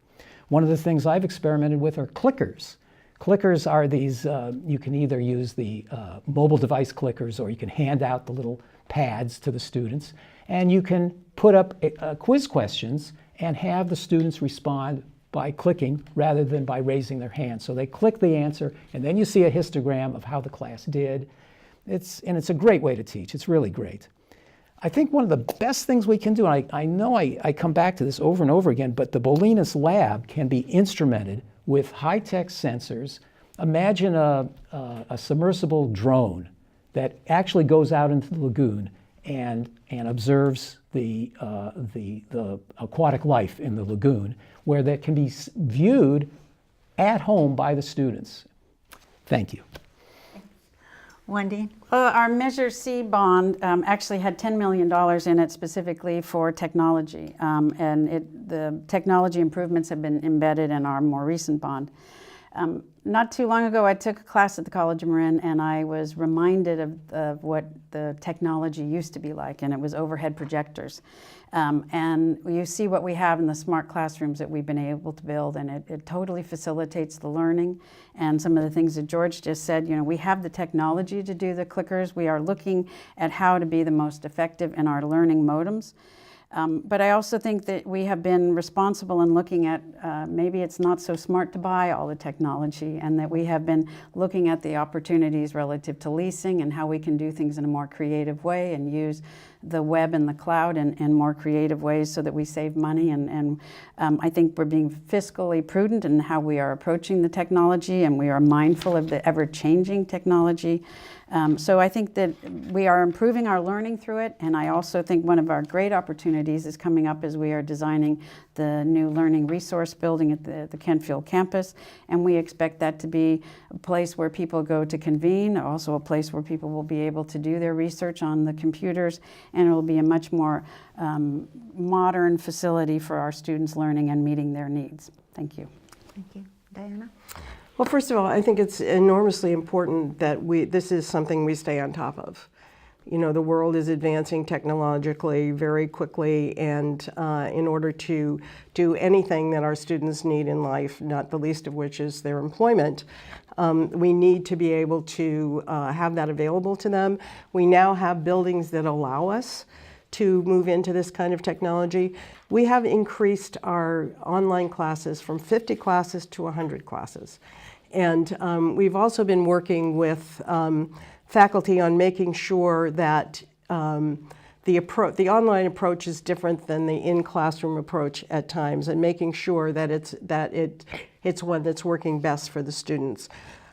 One of the things I've experimented with are clickers. Clickers are these, you can either use the mobile device clickers, or you can hand out the little pads to the students, and you can put up quiz questions and have the students respond by clicking rather than by raising their hand. So they click the answer, and then you see a histogram of how the class did. It's a great way to teach. It's really great. I think one of the best things we can do, and I know I come back to this over and over again, but the Bolinas lab can be instrumented with high-tech sensors. Imagine a submersible drone that actually goes out into the lagoon and observes the aquatic life in the lagoon, where that can be viewed at home by the students. Thank you. Wendy? Our Measure C bond actually had $10 million in it specifically for technology, and the technology improvements have been embedded in our more recent bond. Not too long ago, I took a class at the College of Marin, and I was reminded of what the technology used to be like, and it was overhead projectors. And you see what we have in the smart classrooms that we've been able to build, and it totally facilitates the learning. And some of the things that George just said, you know, we have the technology to do the clickers. We are looking at how to be the most effective in our learning modems. But I also think that we have been responsible in looking at maybe it's not so smart to buy all the technology, and that we have been looking at the opportunities relative to leasing and how we can do things in a more creative way and use the web and the cloud in more creative ways so that we save money. And I think we're being fiscally prudent in how we are approaching the technology, and we are mindful of the ever-changing technology. So I think that we are improving our learning through it, and I also think one of our great opportunities is coming up as we are designing the new learning resource building at the Kentfield campus, and we expect that to be a place where people go to convene, also a place where people will be able to do their research on the computers, and it will be a much more modern facility for our students learning and meeting their needs. Thank you. Thank you. Diana? Well, first of all, I think it's enormously important that this is something we stay on top of. You know, the world is advancing technologically very quickly, and in order to do anything that our students need in life, not the least of which is their employment, we need to be able to have that available to them. We now have buildings that allow us to move into this kind of technology. We have increased our online classes from 50 classes to 100 classes. And we've also been working with faculty on making sure that the online approach is different than the in-classroom approach at times, and making sure that it's one that's working best for the students.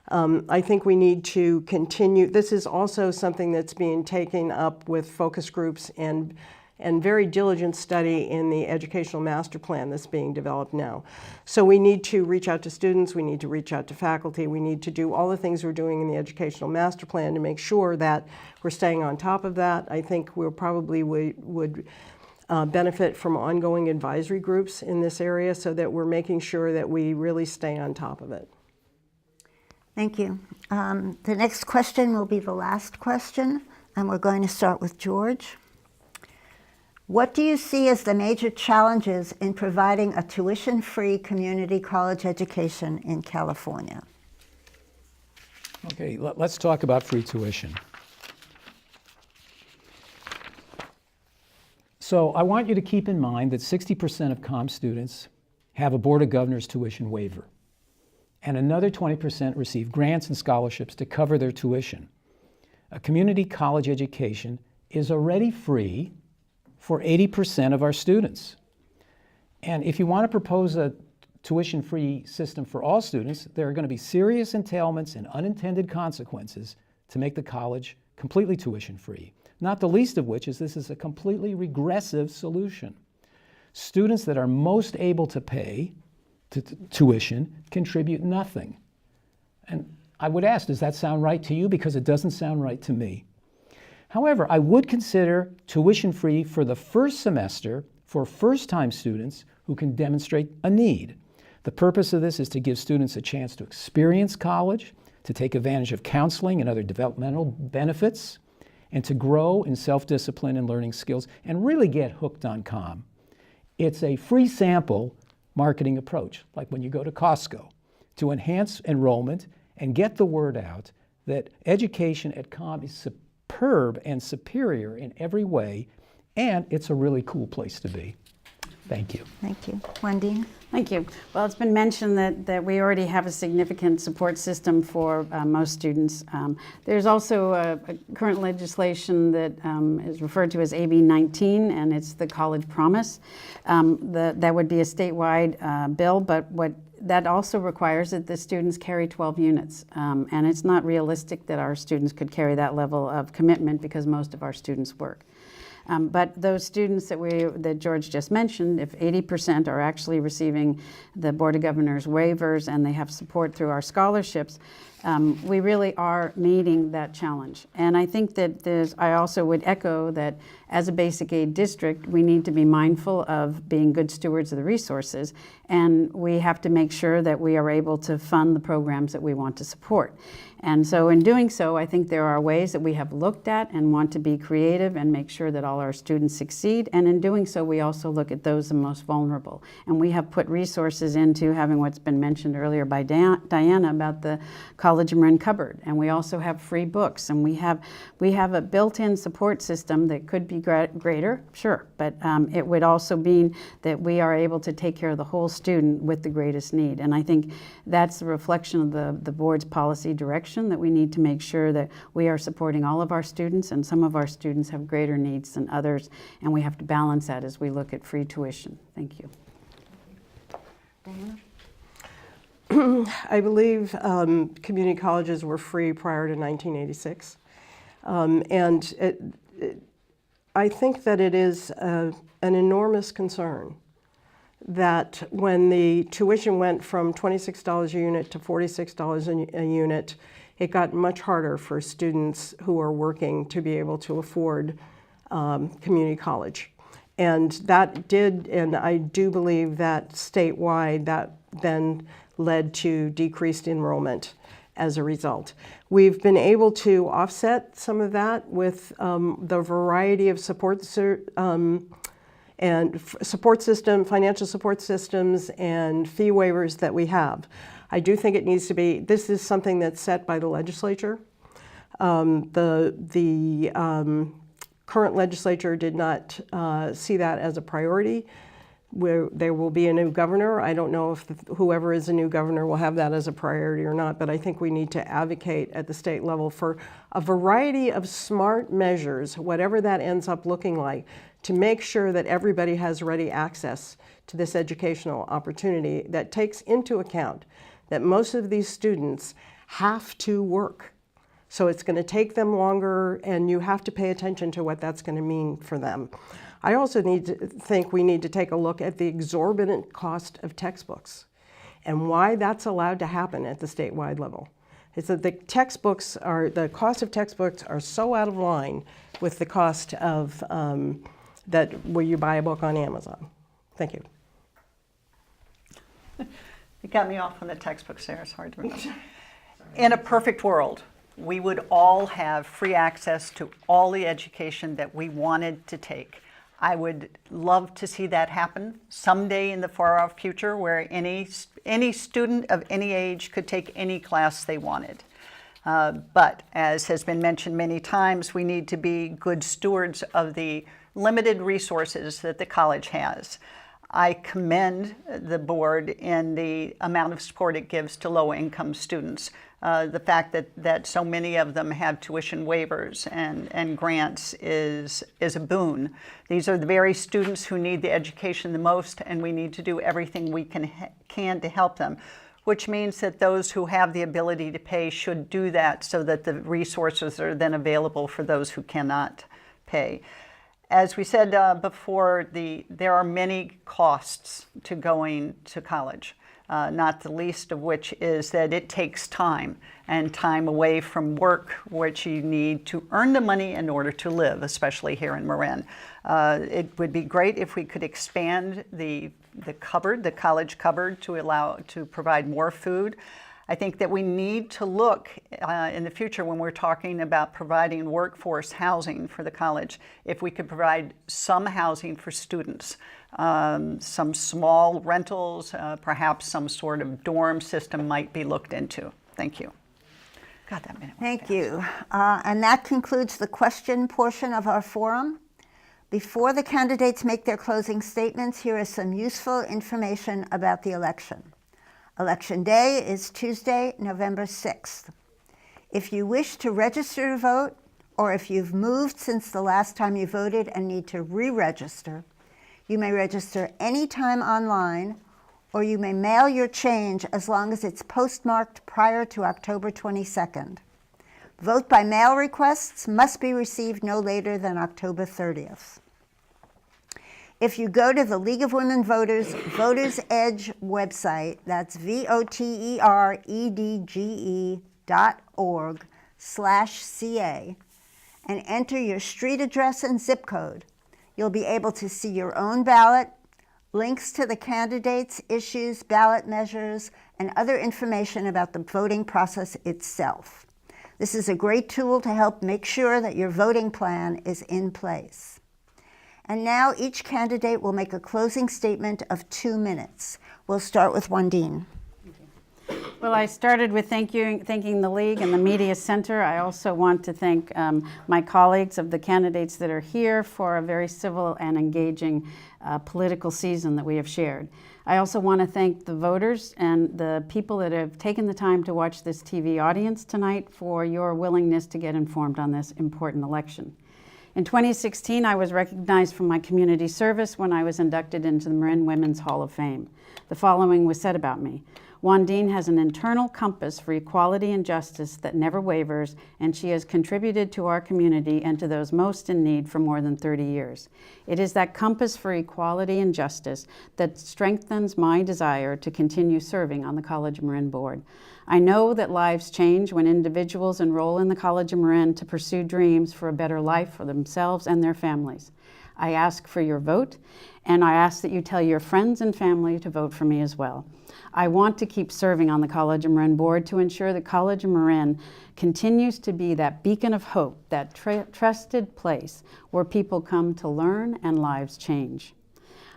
I think we need to continue. This is also something that's being taken up with focus groups and and very diligent study in the educational master plan that's being developed now. So we need to reach out to students, we need to reach out to faculty, we need to do all the things we're doing in the educational master plan to make sure that we're staying on top of that. I think we'll probably would benefit from ongoing advisory groups in this area so that we're making sure that we really stay on top of it. Thank you. The next question will be the last question, and we're going to start with George. What do you see as the major challenges in providing a tuition-free community college education in California? Okay, let's talk about free tuition. So I want you to keep in mind that 60% of COM students have a Board of Governors tuition waiver, and another 20% receive grants and scholarships to cover their tuition. A community college education is already free for 80% of our students. And if you want to propose a tuition-free system for all students, there are going to be serious entailments and unintended consequences to make the college completely tuition-free, not the least of which is this is a completely regressive solution. Students that are most able to pay tuition contribute nothing. And I would ask, does that sound right to you? Because it doesn't sound right to me. However, I would consider tuition-free for the first semester for first-time students who can demonstrate a need. The purpose of this is to give students a chance to experience college, to take advantage of counseling and other developmental benefits, and to grow in self-discipline and learning skills and really get hooked on COM. It's a free sample marketing approach, like when you go to Costco, to enhance enrollment and get the word out that education at COM is superb and superior in every way, and it's a really cool place to be. Thank you. Thank you. Wendy? Thank you. Well, it's been mentioned that we already have a significant support system for most students. There's also a current legislation that is referred to as AB 19, and it's the College Promise. That would be a statewide bill, but what that also requires that the students carry 12 units. And it's not realistic that our students could carry that level of commitment because most of our students work. But those students that George just mentioned, if 80% are actually receiving the Board of Governors waivers and they have support through our scholarships, we really are meeting that challenge. And I think that I also would echo that as a basic aid district, we need to be mindful of being good stewards of the resources, and we have to make sure that we are able to fund the programs that we want to support. And so in doing so, I think there are ways that we have looked at and want to be creative and make sure that all our students succeed. And in doing so, we also look at those the most vulnerable. And we have put resources into having what's been mentioned earlier by Diana about the College of Marin cupboard. And we also have free books. And we have a built-in support system that could be greater, sure. But it would also mean that we are able to take care of the whole student with the greatest need. And I think that's the reflection of the board's policy direction, that we need to make sure that we are supporting all of our students, and some of our students have greater needs than others, and we have to balance that as we look at free tuition. Thank you. I believe community colleges were free prior to 1986. I think that it is an enormous concern that when the tuition went from $26 a unit to $46 a unit, it got much harder for students who are working to be able to afford community college. And that did, and I do believe that statewide, that then led to decreased enrollment as a result. We've been able to offset some of that with the variety of financial support systems and fee waivers that we have. I do think it needs to be, this is something that's set by the legislature. The current legislature did not see that as a priority. There will be a new governor. I don't know if whoever is a new governor will have that as a priority or not, but I think we need to advocate at the state level for a variety of smart measures, whatever that ends up looking like, to make sure that everybody has ready access to this educational opportunity that takes into account that most of these students have to work. So it's going to take them longer, and you have to pay attention to what that's going to mean for them. I also think we need to take a look at the exorbitant cost of textbooks and why that's allowed to happen at the statewide level. It's that the cost of textbooks are so out of line with the cost of where you buy a book on Amazon. Thank you. You got me off on the textbooks there. It's hard to remember. In a perfect world, we would all have free access to all the education that we wanted to take. I would love to see that happen someday in the far-off future, where any student of any age could take any class they wanted. But as has been mentioned many times, we need to be good stewards of the limited resources that the college has. I commend the board in the amount of support it gives to low-income students. The fact that so many of them have tuition waivers and grants is a boon. These are the very students who need the education the most, and we need to do everything we can to help them, which means that those who have the ability to pay should do that so that the resources are then available for those who cannot pay. As we said before, there are many costs to going to college, not the least of which is that it takes time, and time away from work, which you need to earn the money in order to live, especially here in Marin. It would be great if we could expand the college cupboard to provide more food. I think that we need to look in the future when we're talking about providing workforce housing for the college, if we could provide some housing for students, some small rentals, perhaps some sort of dorm system might be looked into. Thank you. God, that minute went Thank you. And that concludes the question portion of our forum. Before the candidates make their closing statements, here is some useful information about the election. Election day is Tuesday, November 6th. If you wish to register to vote, or if you've moved since the last time you voted and need to re-register, you may register anytime online, or you may mail your change as long as it's postmarked prior to October 22nd. Vote by mail requests must be received no later than October 30th. If you go to the League of Women Voters Voters Edge website, that's voteredge.org/CA, and enter your street address and zip code, you'll be able to see your own ballot, links to the candidates, issues, ballot measures, and other information about the voting process itself. This is a great tool to help make sure that your voting plan is in place. And now each candidate will make a closing statement of 2 minutes. We'll start with Wandine. Well, I started with thanking the League and the Media Center. I also want to thank my colleagues of the candidates that are here for a very civil and engaging political season that we have shared. I also want to thank the voters and the people that have taken the time to watch this TV audience tonight for your willingness to get informed on this important election. In 2016, I was recognized for my community service when I was inducted into the Marin Women's Hall of Fame. The following was said about me. Wandine has an internal compass for equality and justice that never wavers, and she has contributed to our community and to those most in need for more than 30 years. It is that compass for equality and justice that strengthens my desire to continue serving on the College of Marin board. I know that lives change when individuals enroll in the College of Marin to pursue dreams for a better life for themselves and their families. I ask for your vote, and I ask that you tell your friends and family to vote for me as well. I want to keep serving on the College of Marin board to ensure that College of Marin continues to be that beacon of hope, that trusted place where people come to learn and lives change.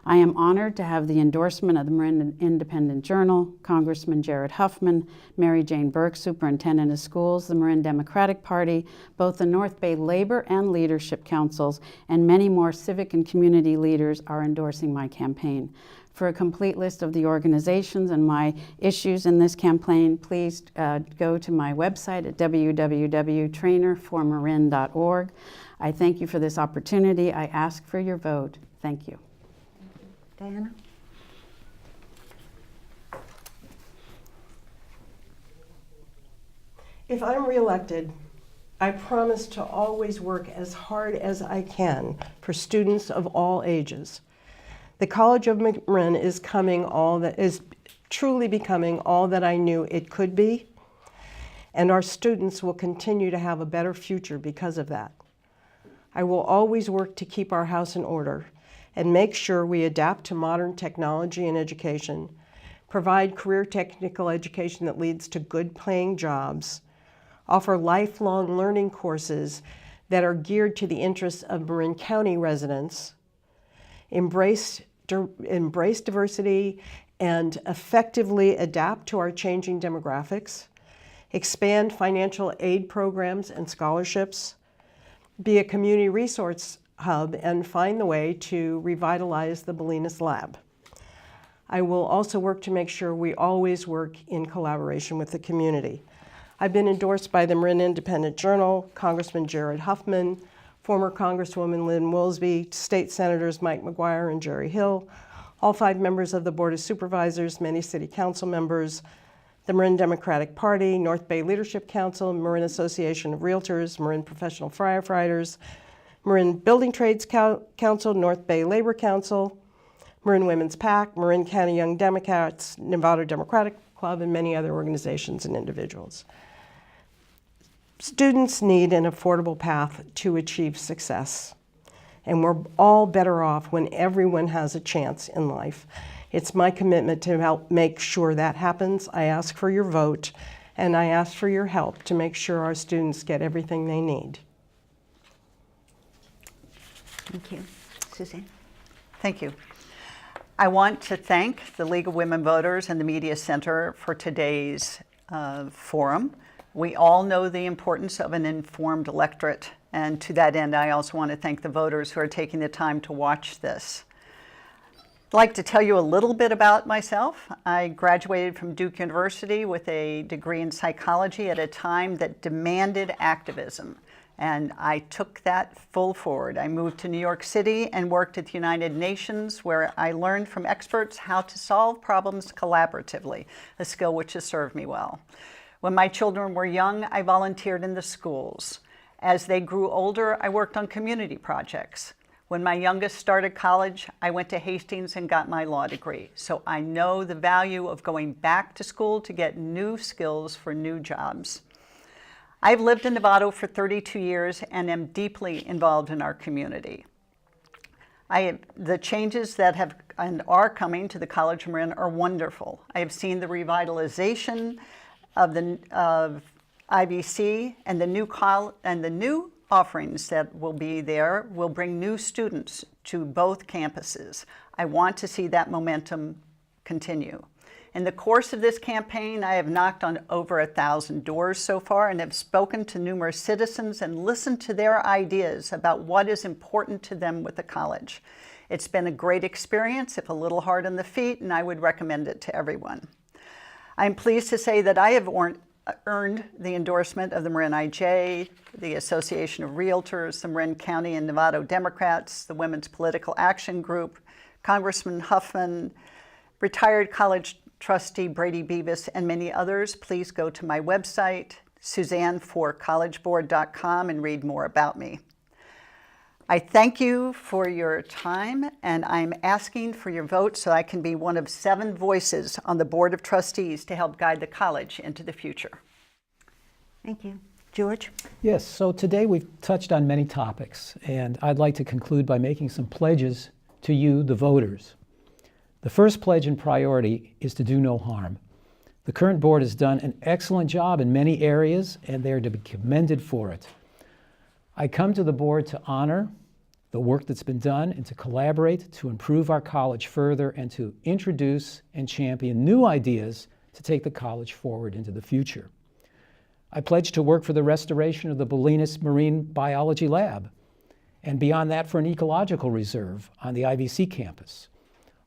I am honored to have the endorsement of the Marin Independent Journal, Congressman Jared Huffman, Mary Jane Burke, Superintendent of Schools, the Marin Democratic Party, both the North Bay Labor and Leadership Councils, and many more civic and community leaders are endorsing my campaign. For a complete list of the organizations and my issues in this campaign, please go to my website at www.trainerformarin.org. I thank you for this opportunity. I ask for your vote. Thank you. Diana? If I'm reelected, I promise to always work as hard as I can for students of all ages. The College of Marin is truly becoming all that I knew it could be, and our students will continue to have a better future because of that. I will always work to keep our house in order and make sure we adapt to modern technology and education, provide career technical education that leads to good paying jobs, offer lifelong learning courses that are geared to the interests of Marin County residents, embrace diversity and effectively adapt to our changing demographics, expand financial aid programs and scholarships, be a community resource hub, and find the way to revitalize the Bolinas Lab. I will also work to make sure we always work in collaboration with the community. I've been endorsed by the Marin Independent Journal, Congressman Jared Huffman, former Congresswoman Lynn Woolsby, State Senators Mike McGuire and Jerry Hill, all 5 members of the Board of Supervisors, many City Council members, the Marin Democratic Party, North Bay Leadership Council, Marin Association of Realtors, Marin Professional Firefighters, Marin Building Trades Council, North Bay Labor Council, Marin Women's PAC, Marin County Young Democrats, Nevada Democratic Club, and many other organizations and individuals. Students need an affordable path to achieve success, and we're all better off when everyone has a chance in life. It's my commitment to help make sure that happens. I ask for your vote, and I ask for your help to make sure our students get everything they need. Thank you. Suzanne? Thank you. I want to thank the League of Women Voters and the Media Center for today's forum. We all know the importance of an informed electorate, and to that end, I also want to thank the voters who are taking the time to watch this. I'd like to tell you a little bit about myself. I graduated from Duke University with a degree in psychology at a time that demanded activism, and I took that full forward. I moved to New York City and worked at the United Nations, where I learned from experts how to solve problems collaboratively, a skill which has served me well. When my children were young, I volunteered in the schools. As they grew older, I worked on community projects. When my youngest started college, I went to Hastings and got my law degree. So I know the value of going back to school to get new skills for new jobs. I've lived in Nevada for 32 years and am deeply involved in our community. The changes that have and are coming to the College of Marin are wonderful. I have seen the revitalization of IVC, and the new offerings that will be there will bring new students to both campuses. I want to see that momentum continue. In the course of this campaign, I have knocked on over 1,000 doors so far and have spoken to numerous citizens and listened to their ideas about what is important to them with the college. It's been a great experience, if a little hard on the feet, and I would recommend it to everyone. I'm pleased to say that I have earned the endorsement of the Marin IJ, the Association of Realtors, the Marin County and Nevada Democrats, the Women's Political Action Group, Congressman Huffman, retired college trustee Brady Beavis, and many others. Please go to my website, suzanneforcollegeboard.com, and read more about me. I thank you for your time, and I'm asking for your vote so I can be one of 7 voices on the Board of Trustees to help guide the college into the future. Thank you. George? Yes, so today we've touched on many topics, and I'd like to conclude by making some pledges to you, the voters. The first pledge and priority is to do no harm. The current board has done an excellent job in many areas, and they are to be commended for it. I come to the board to honor the work that's been done and to collaborate to improve our college further and to introduce and champion new ideas to take the college forward into the future. I pledge to work for the restoration of the Bolinas Marine Biology Lab and beyond that for an ecological reserve on the IVC campus.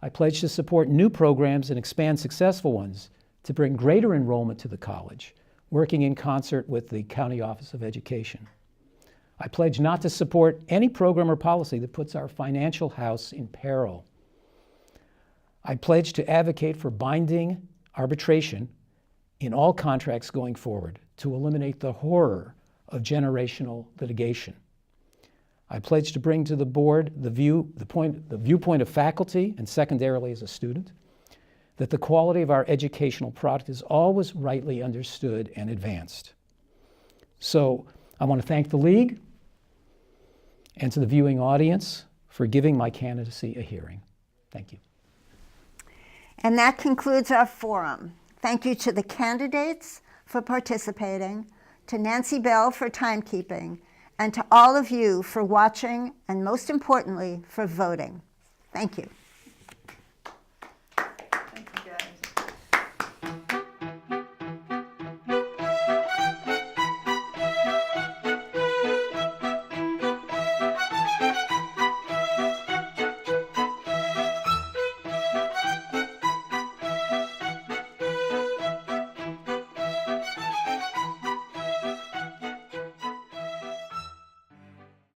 I pledge to support new programs and expand successful ones to bring greater enrollment to the college, working in concert with the County Office of Education. I pledge not to support any program or policy that puts our financial house in peril. I pledge to advocate for binding arbitration in all contracts going forward to eliminate the horror of generational litigation. I pledge to bring to the board the viewpoint of faculty, and secondarily as a student, that the quality of our educational product is always rightly understood and advanced. So I want to thank the League and to the viewing audience for giving my candidacy a hearing. Thank you. And that concludes our forum. Thank you to the candidates for participating, to Nancy Bell for timekeeping, and to all of you for watching, and most importantly, for voting. Thank you.